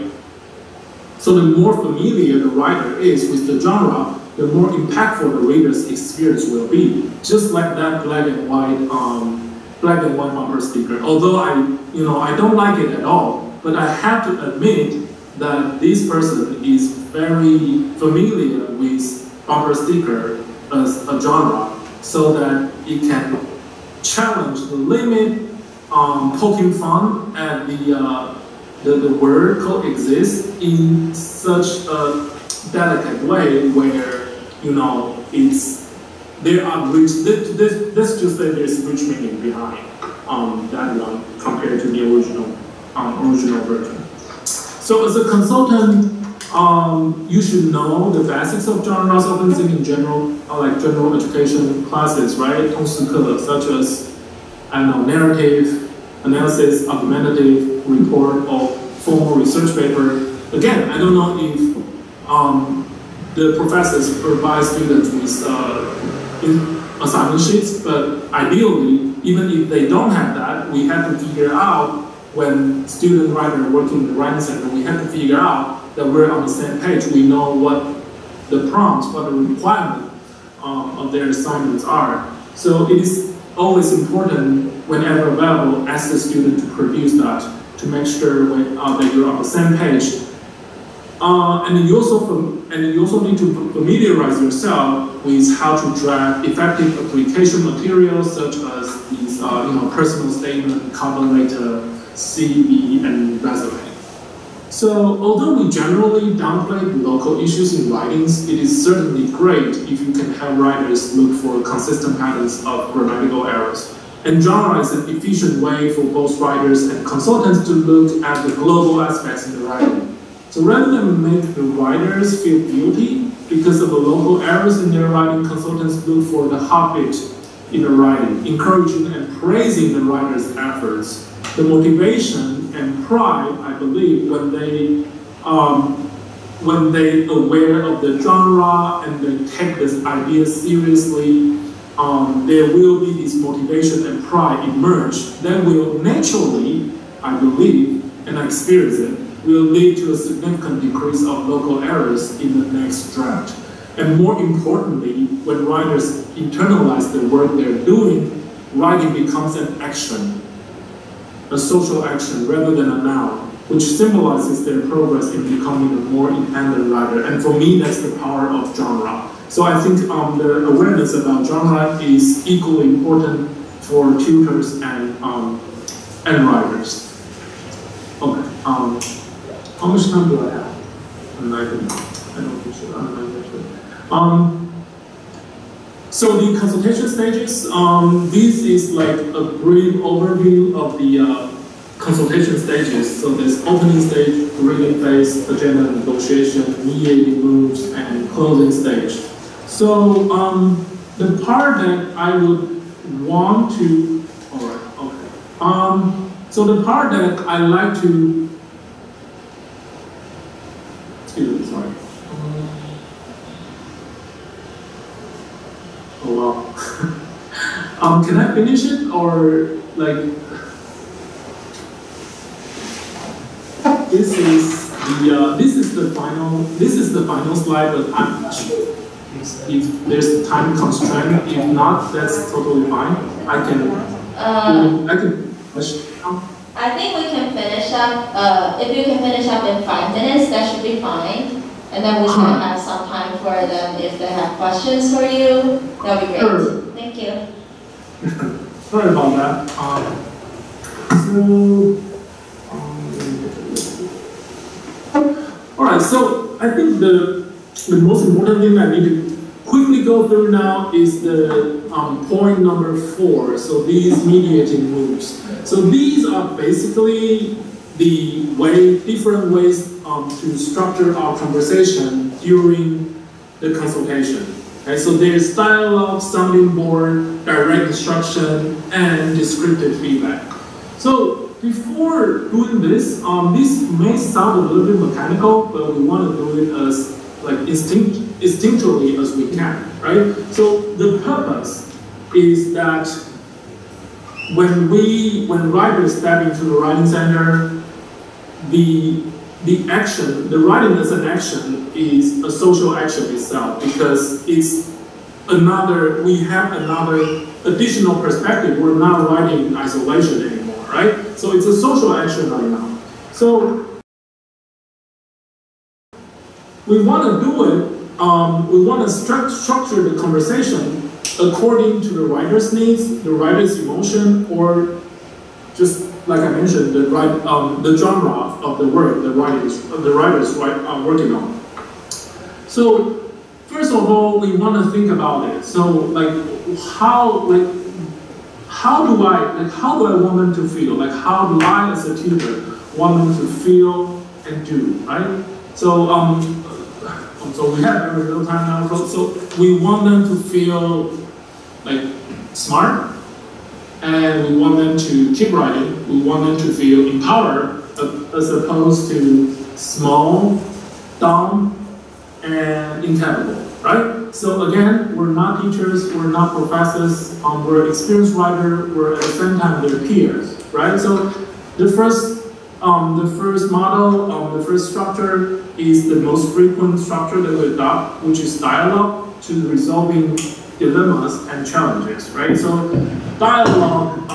So the more familiar the writer is with the genre, the more impactful the reader's experience will be. Just like that black and white bumper sticker. Although I don't like it at all, but I have to admit that this person is very familiar with bumper sticker as a genre, so that it can challenge the limit, poking fun at the word coexist in such a delicate way where there are rich. Let's just say there's rich meaning behind that one compared to the original version. So as a consultant, you should know the basics of genres often in general, like general education classes, right? 通识课, such as, narrative, analysis, argumentative, report, or formal research paper. Again, I don't know if the professors provide students with assignment sheets, but ideally, even if they don't have that, we have to figure out when student writer working in the writing center, we have to figure out that we're on the same page. We know what the prompts, what the requirement of their assignments are. So it is always important, whenever available, ask the student to produce that to make sure that you're on the same page. And you also need to familiarize yourself with how to draft effective application materials, such as these, personal statement, cover letter, C, B, and resume. So although we generally downplay local issues in writings, it is certainly great if you can help writers look for consistent patterns of grammatical errors. And genre is an efficient way for both writers and consultants to look at the global aspects in the writing. So rather than make the writers feel guilty because of the local errors in their writing, consultants look for the heartbeat in the writing, encouraging and praising the writer's efforts. The motivation and pride, I believe, when they aware of the genre and they take this idea seriously, there will be this motivation and pride emerge that will naturally, I believe, and I experience it, will lead to a significant decrease of local errors in the next draft. And more importantly, when writers internalize the work they're doing, writing becomes an action, a social action rather than a noun, which symbolizes their progress in becoming a more independent writer. And for me, that's the power of genre. So I think the awareness about genre is equally important for tutors and writers. Okay, how much time do I have? I don't think so. So the consultation stages, this is like a brief overview of the consultation stages. So there's opening stage, reading phase, agenda negotiation, mediating moves, and closing stage. So the part that I would want to, all right, okay. So the part that I like to, excuse me, sorry. Oh wow. Can I finish it or like? This is the final slide, but if there's time constraint, if not, that's totally fine. I can I think we can finish up. If you can finish up in 5 minutes, that should be fine. And then we can have some time for them if they have questions for you. That'll be great. Sure. Thank you. Sorry about that. All right. So I think the most important thing I need to quickly go through now is the point number 4. So these mediating moves. So these are basically the different ways to structure our conversation during the consultation. Okay, so there's dialogue, sounding board, direct instruction, and descriptive feedback. So before doing this, this may sound a little bit mechanical, but we want to do it as like instinctually as we can, right? So the purpose is that when writers step into the writing center, the writing as an action is a social action itself, because it's we have another additional perspective. We're not writing in isolation anymore, right? So it's a social action right now. So we want to do it, we want to structure the conversation according to the writer's needs, the writer's emotion, or just like I mentioned, the genre of the work the writers are working on. So first of all, we want to think about it. So how do I want them to feel? Like how do I, as a tutor, want them to feel and do, right? So so we have very little time now. So we want them to feel like smart, and we want them to keep writing. We want them to feel empowered, as opposed to small, dumb, and incapable, right? So again, we're not teachers, we're not professors, we're experienced writers, we're at the same time their peers, right? So the first model, the first structure is the most frequent structure that we adopt, which is dialogue to resolving dilemmas and challenges, right? So dialogue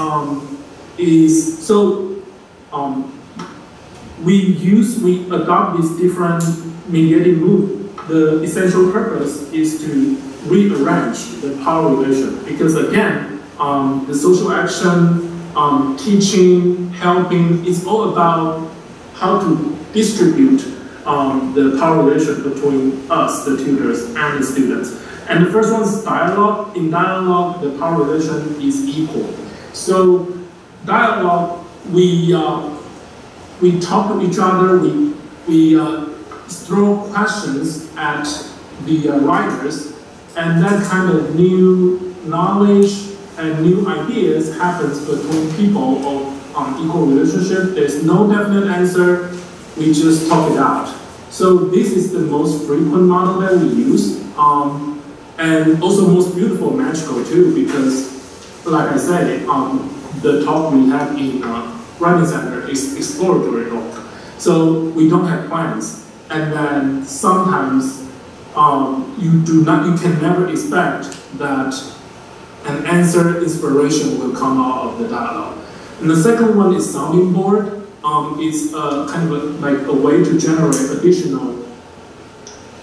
we adopt these different mediating moves. The essential purpose is to rearrange the power relation, because again, the social action teaching, helping. It's all about how to distribute the power relation between us, the tutors, and the students. And the first one is dialogue. In dialogue, the power relation is equal. So dialogue, we talk to each other, we throw questions at the writers, and that kind of new knowledge and new ideas happens between people of equal relationship. There's no definite answer, we just talk it out. So this is the most frequent model that we use, and also most beautiful, magical too, because like I said, the talk we have in Writing Center is exploratory talk. So we don't have plans, and then sometimes you can never expect that an answer, inspiration will come out of the dialogue. And the second one is sounding board. It's kind of like a way to generate additional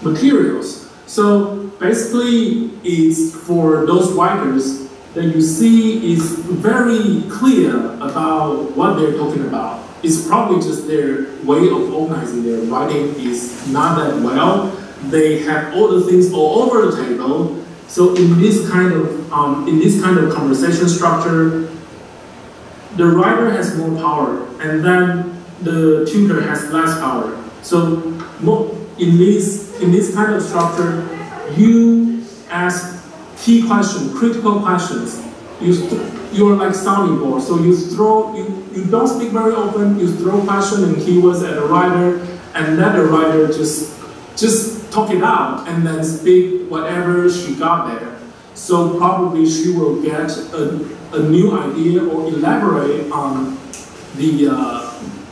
materials. So basically, it's for those writers that you see is very clear about what they're talking about. It's probably just their way of organizing their writing is not that well. They have all the things all over the table. So in this kind of conversation structure, the writer has more power, and then the tutor has less power. So in this kind of structure, you ask key questions, critical questions. You're like sounding board. So you don't speak very often. You throw questions and keywords at the writer, and let the writer just talk it out and then speak whatever she got there. So probably she will get a new idea or elaborate on the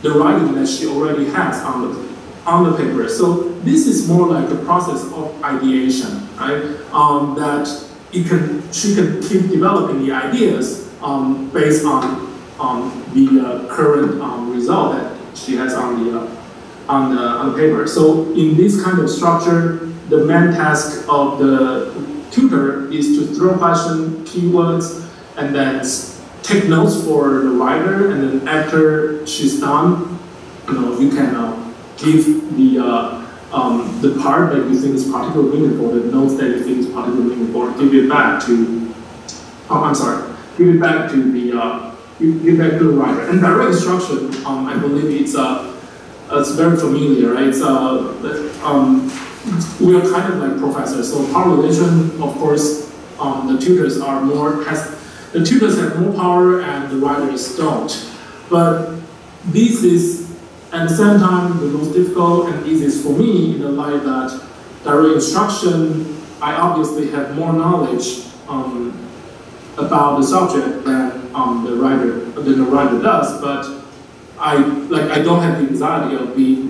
writing that she already has on the paper. So this is more like a process of ideation, right? That she can keep developing the ideas based on the current result that she has on the paper. So in this kind of structure, the main task of the tutor is to throw questions, keywords, and then take notes for the writer. And then after she's done, you can give the part that you think is particularly meaningful, the notes that you think is particularly meaningful, give it back to. Give it back to the writer. And direct instruction, I believe it's very familiar, right? We are kind of like professors, so power relation, of course, the tutors have more power and the writers don't. But this is, at the same time, the most difficult and easiest for me in the light that direct instruction, I obviously have more knowledge about the subject than the writer does, but I don't have the anxiety of being,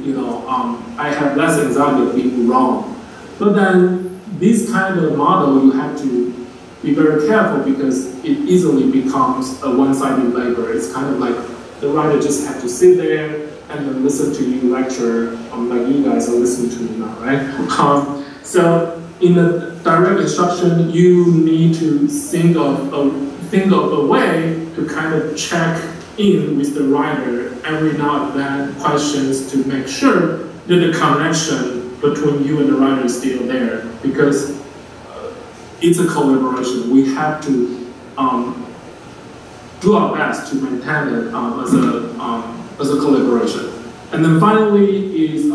I have less anxiety of being wrong. But then this kind of model, you have to be very careful because it easily becomes a one-sided labor. It's kind of like the writer just have to sit there and then listen to you lecture, like you guys are listening to me now, right? So in the direct instruction, you need to think of a way to kind of check in with the writer every now and then, questions to make sure that the connection between you and the writer is still there, because it's a collaboration. We have to do our best to maintain it as a collaboration. And then finally is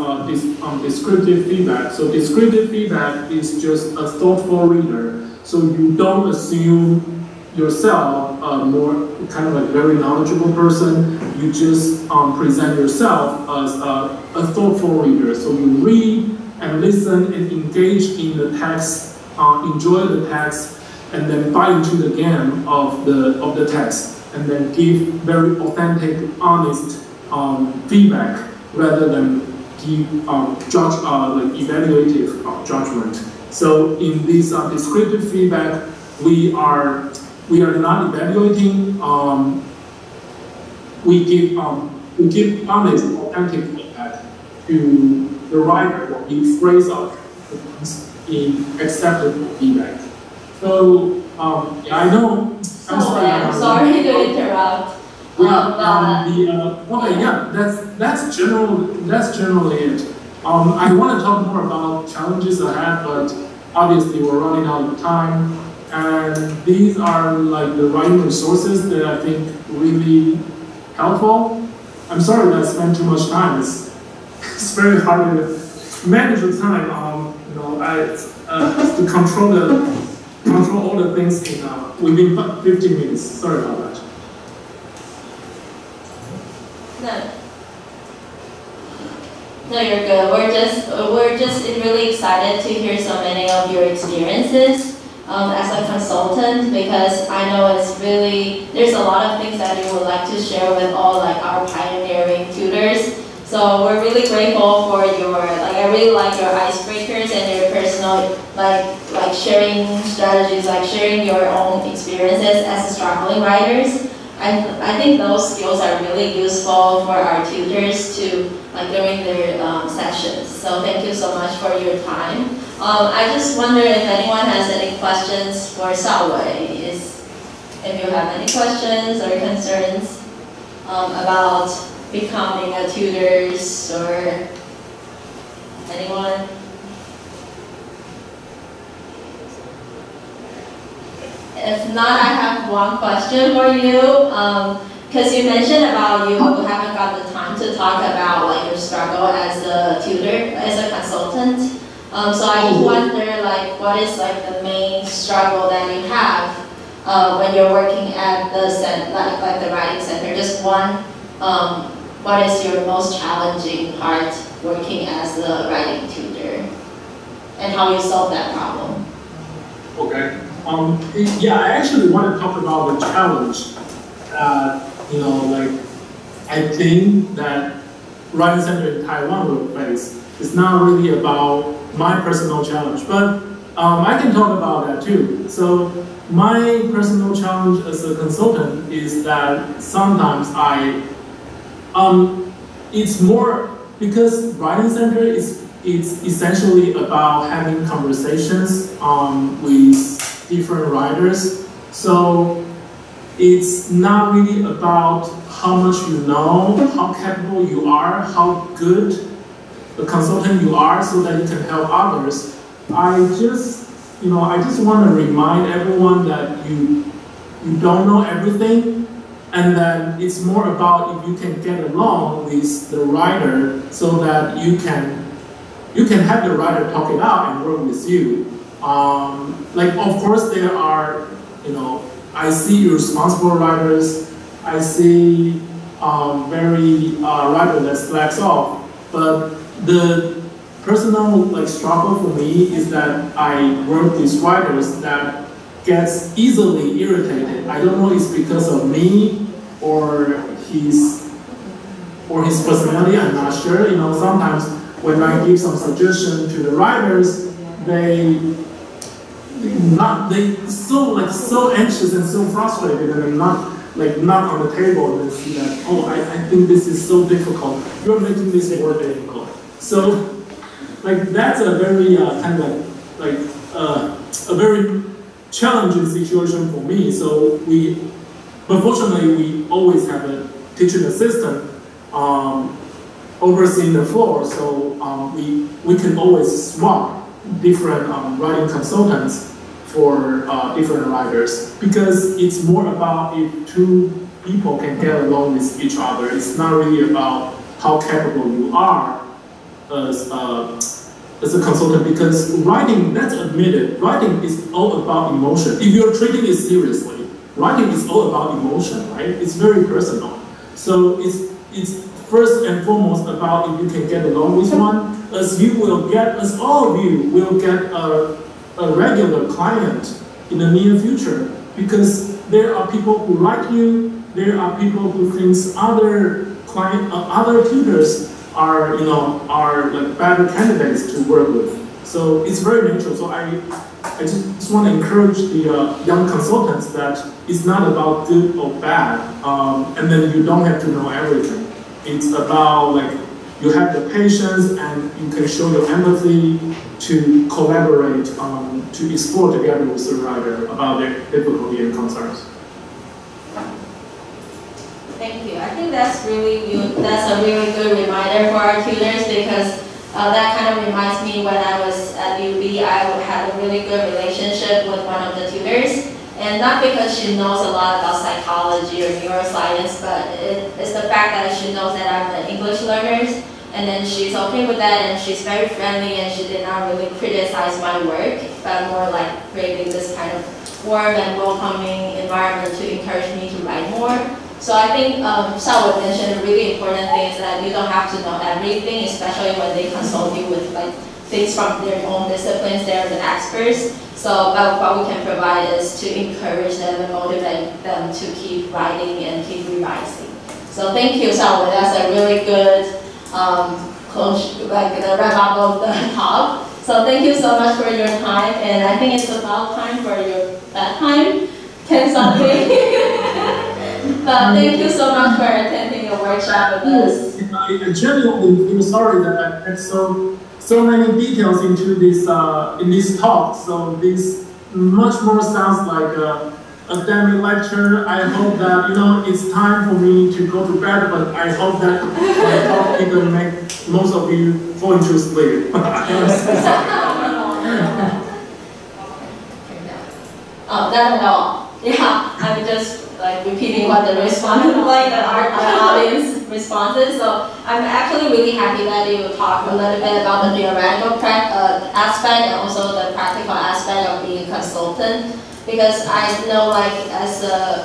descriptive feedback. So descriptive feedback is just a thoughtful reader. So you don't assume yourself more kind of like very knowledgeable person. You just present yourself as a thoughtful reader. So you read and listen and engage in the text, enjoy the text, and then buy into the game of the text, and then give very authentic, honest feedback rather than give evaluative judgment. So in this descriptive feedback, we are not evaluating. We give honest, authentic feedback to the writer. We phrase out in acceptable feedback. So I know. I'm sorry to interrupt. Okay, yeah, that's generally it. I want to talk more about challenges ahead, but obviously we're running out of time, and these are like the writing resources that I think really helpful. I'm sorry that I spent too much time. It's very hard to manage the time. To control all the things within 15 minutes. Sorry about that. No, you're good. We're just really excited to hear so many of your experiences as a consultant, because I know there's a lot of things that you would like to share with all like our pioneering tutors. So we're really grateful for I really like your icebreakers and your personal like sharing strategies, like sharing your own experiences as struggling writers. I think those skills are really useful for our tutors to during their sessions. So thank you so much for your time. I just wonder if anyone has any questions for Shao-wei. If you have any questions or concerns about becoming a tutors, or anyone? If not, I have one question for you. Because you mentioned about you haven't got the time to talk about like your struggle as a tutor, as a consultant. So I just wonder what is the main struggle that you have when you're working at the the writing center? Just one. What is your most challenging part working as a writing tutor, and how you solve that problem? Okay. Yeah, I actually want to talk about the challenge. I think that writing center in Taiwan will face. It's not really about my personal challenge, but I can talk about that too. So my personal challenge as a consultant is that sometimes it's more because writing center it's essentially about having conversations with different writers. So it's not really about how much you know, how capable you are, how good a consultant you are, so that you can help others. I just want to remind everyone that you don't know everything. And then it's more about if you can get along with the writer so that you can have the writer talk it out and work with you. Of course there are, I see irresponsible writers, I see very writer that slacks off, but the personal struggle for me is that I work with writers that gets easily irritated. I don't know if it's because of me or his personality, I'm not sure. Sometimes when I give some suggestion to the writers, they so anxious and so frustrated, and they're not on the table and see that, oh, I think this is so difficult. You're making this more difficult. So that's a very a very challenging situation for me. So but fortunately, we always have a teaching assistant overseeing the floor, so we can always swap different writing consultants for different writers, because it's more about if two people can get along with each other. It's not really about how capable you are as a consultant, because writing, let's admit it, writing is all about emotion. If you're treating it seriously, writing is all about emotion, right? It's very personal. So it's first and foremost about if you can get along with one, as all of you will get a regular client in the near future, because there are people who like you, there are people who think other tutors are better candidates to work with. So it's very natural. So I just want to encourage the young consultants that it's not about good or bad, and then you don't have to know everything. It's about you have the patience and you can show your empathy to collaborate, to explore together with the writer about their difficulty and concerns. Thank think that's a really good reminder for our tutors, because that kind of reminds me when I was at UB, I had a really good relationship with one of the tutors. And not because she knows a lot about psychology or neuroscience, but it's the fact that she knows that I'm an English learner, and then she's okay with that, and she's very friendly, and she did not really criticize my work, but more like creating this kind of warm and welcoming environment to encourage me to write more. So I think Shao-wei mentioned a really important thing is that you don't have to know everything, especially when they consult you with like things from their own disciplines. They're the experts. So what we can provide is to encourage them and motivate them to keep writing and keep revising. So thank you, Shao-wei. That's a really good close, like the wrap up of the talk. So thank you so much for your time, and I think it's about time for your bedtime. 10-something. But thank you so much for attending the workshop with us. I genuinely feel sorry that I had so many details into this in this talk. So this much more sounds like a academic lecture. I hope that it's time for me to go to bed, but I hope that my talk didn't make most of you fall into sleep. Oh, not at all. Yeah, I'm just like repeating what the response, like our audience responses. So I'm actually really happy that you talked a little bit about the theoretical aspect and also the practical aspect of being a consultant. Because I know, like,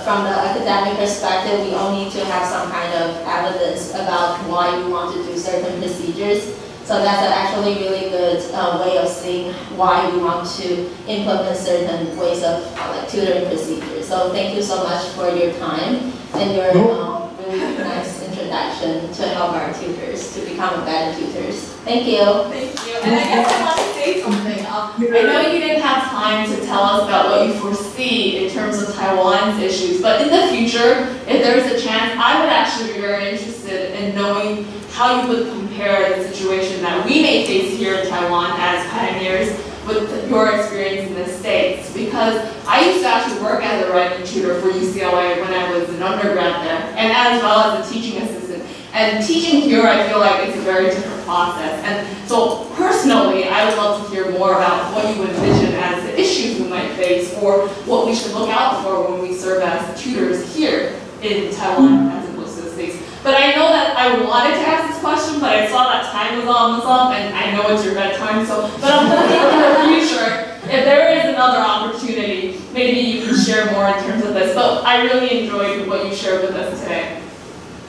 from the academic perspective, we all need to have some kind of evidence about why we want to do certain procedures. So that's actually really good way of seeing why we want to implement certain ways of like tutoring procedures. So thank you so much for your time and your really nice introduction to help our tutors to become better tutors. Thank you. Thank you. And I guess I want to say something. I know you didn't have time to tell us about what you foresee in terms of Taiwan's issues, but in the future, if there is a chance, I would actually be very interested in knowing how you would compare the situation that we may face here in Taiwan as pioneers with your experience in the States. Because I used to actually work as a writing tutor for UCLA when I was an undergrad there, and as well as a teaching assistant. And teaching here, I feel like it's a very different process. And so personally, I would love to hear more about what you envision as the issues we might face or what we should look out for when we serve as tutors here in Taiwan as opposed to the States. But I know that I wanted to ask this question, but I saw that time was almost up, and I know it's your bedtime, but I'm hoping in the future, if there is another opportunity, maybe you can share more in terms of this. But I really enjoyed what you shared with us today.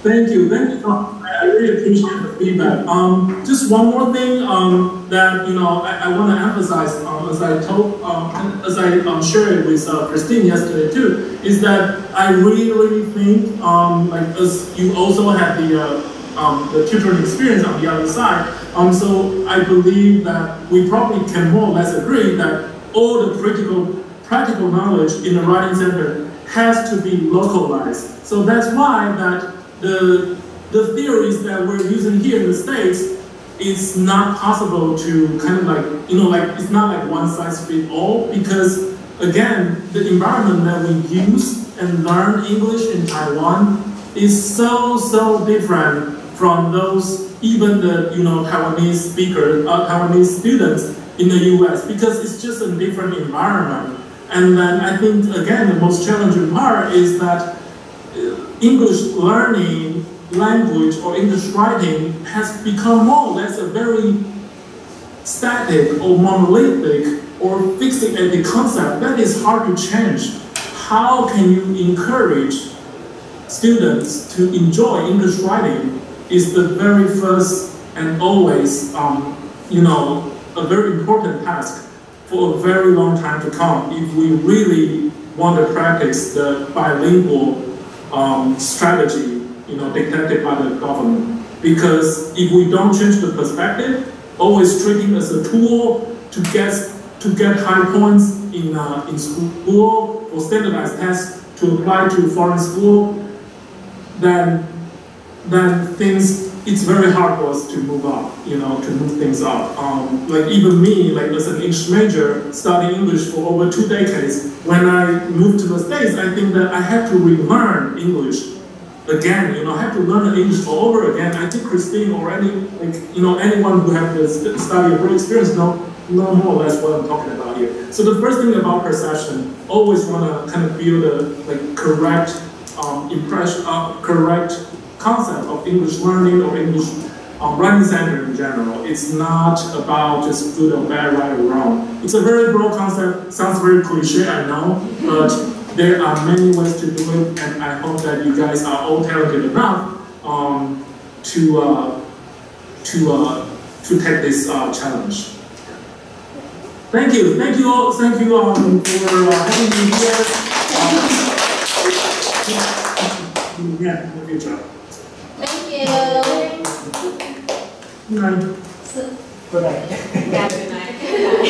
Thank you. I really appreciate the feedback. Just one more thing that I want to emphasize, as I shared with Christine yesterday too, is that I really think, like as you also have the tutoring experience on the other side, so I believe that we probably can more or less agree that all the practical knowledge in the writing center has to be localized. So that's why that the theories that we're using here in the States, it's not possible to kind of like, it's not like one size fits all, because again, the environment that we use and learn English in Taiwan is so different from those, even the Taiwanese Taiwanese students in the US, because it's just a different environment. And then I think, again, the most challenging part is that English learning language or English writing has become more or less a very static or monolithic or fixated concept that is hard to change. How can you encourage students to enjoy English writing is the very first and always, a very important task for a very long time to come if we really want to practice the bilingual strategy, dictated by the government. Because if we don't change the perspective, always treating as a tool to get high points in school or standardized tests to apply to foreign school, then it's very hard for us to move up, to move things up. Like even me, like as an English major, studying English for over 2 decades, when I moved to the States, I think that I had to relearn English again, have to learn the English all over again. I think Christine or anyone who has the study abroad experience know more or less what I'm talking about here. So the first thing about perception, always want to kind of build a correct impression, correct concept of English learning or English writing center in general. It's not about just good or bad, right or wrong. It's a very broad concept, sounds very cliche, I know, but there are many ways to do it, and I hope that you guys are all talented enough to take this challenge. Thank you all, for having me here. Yeah, good job. Thank you. Good night. Good night. Yeah, good night.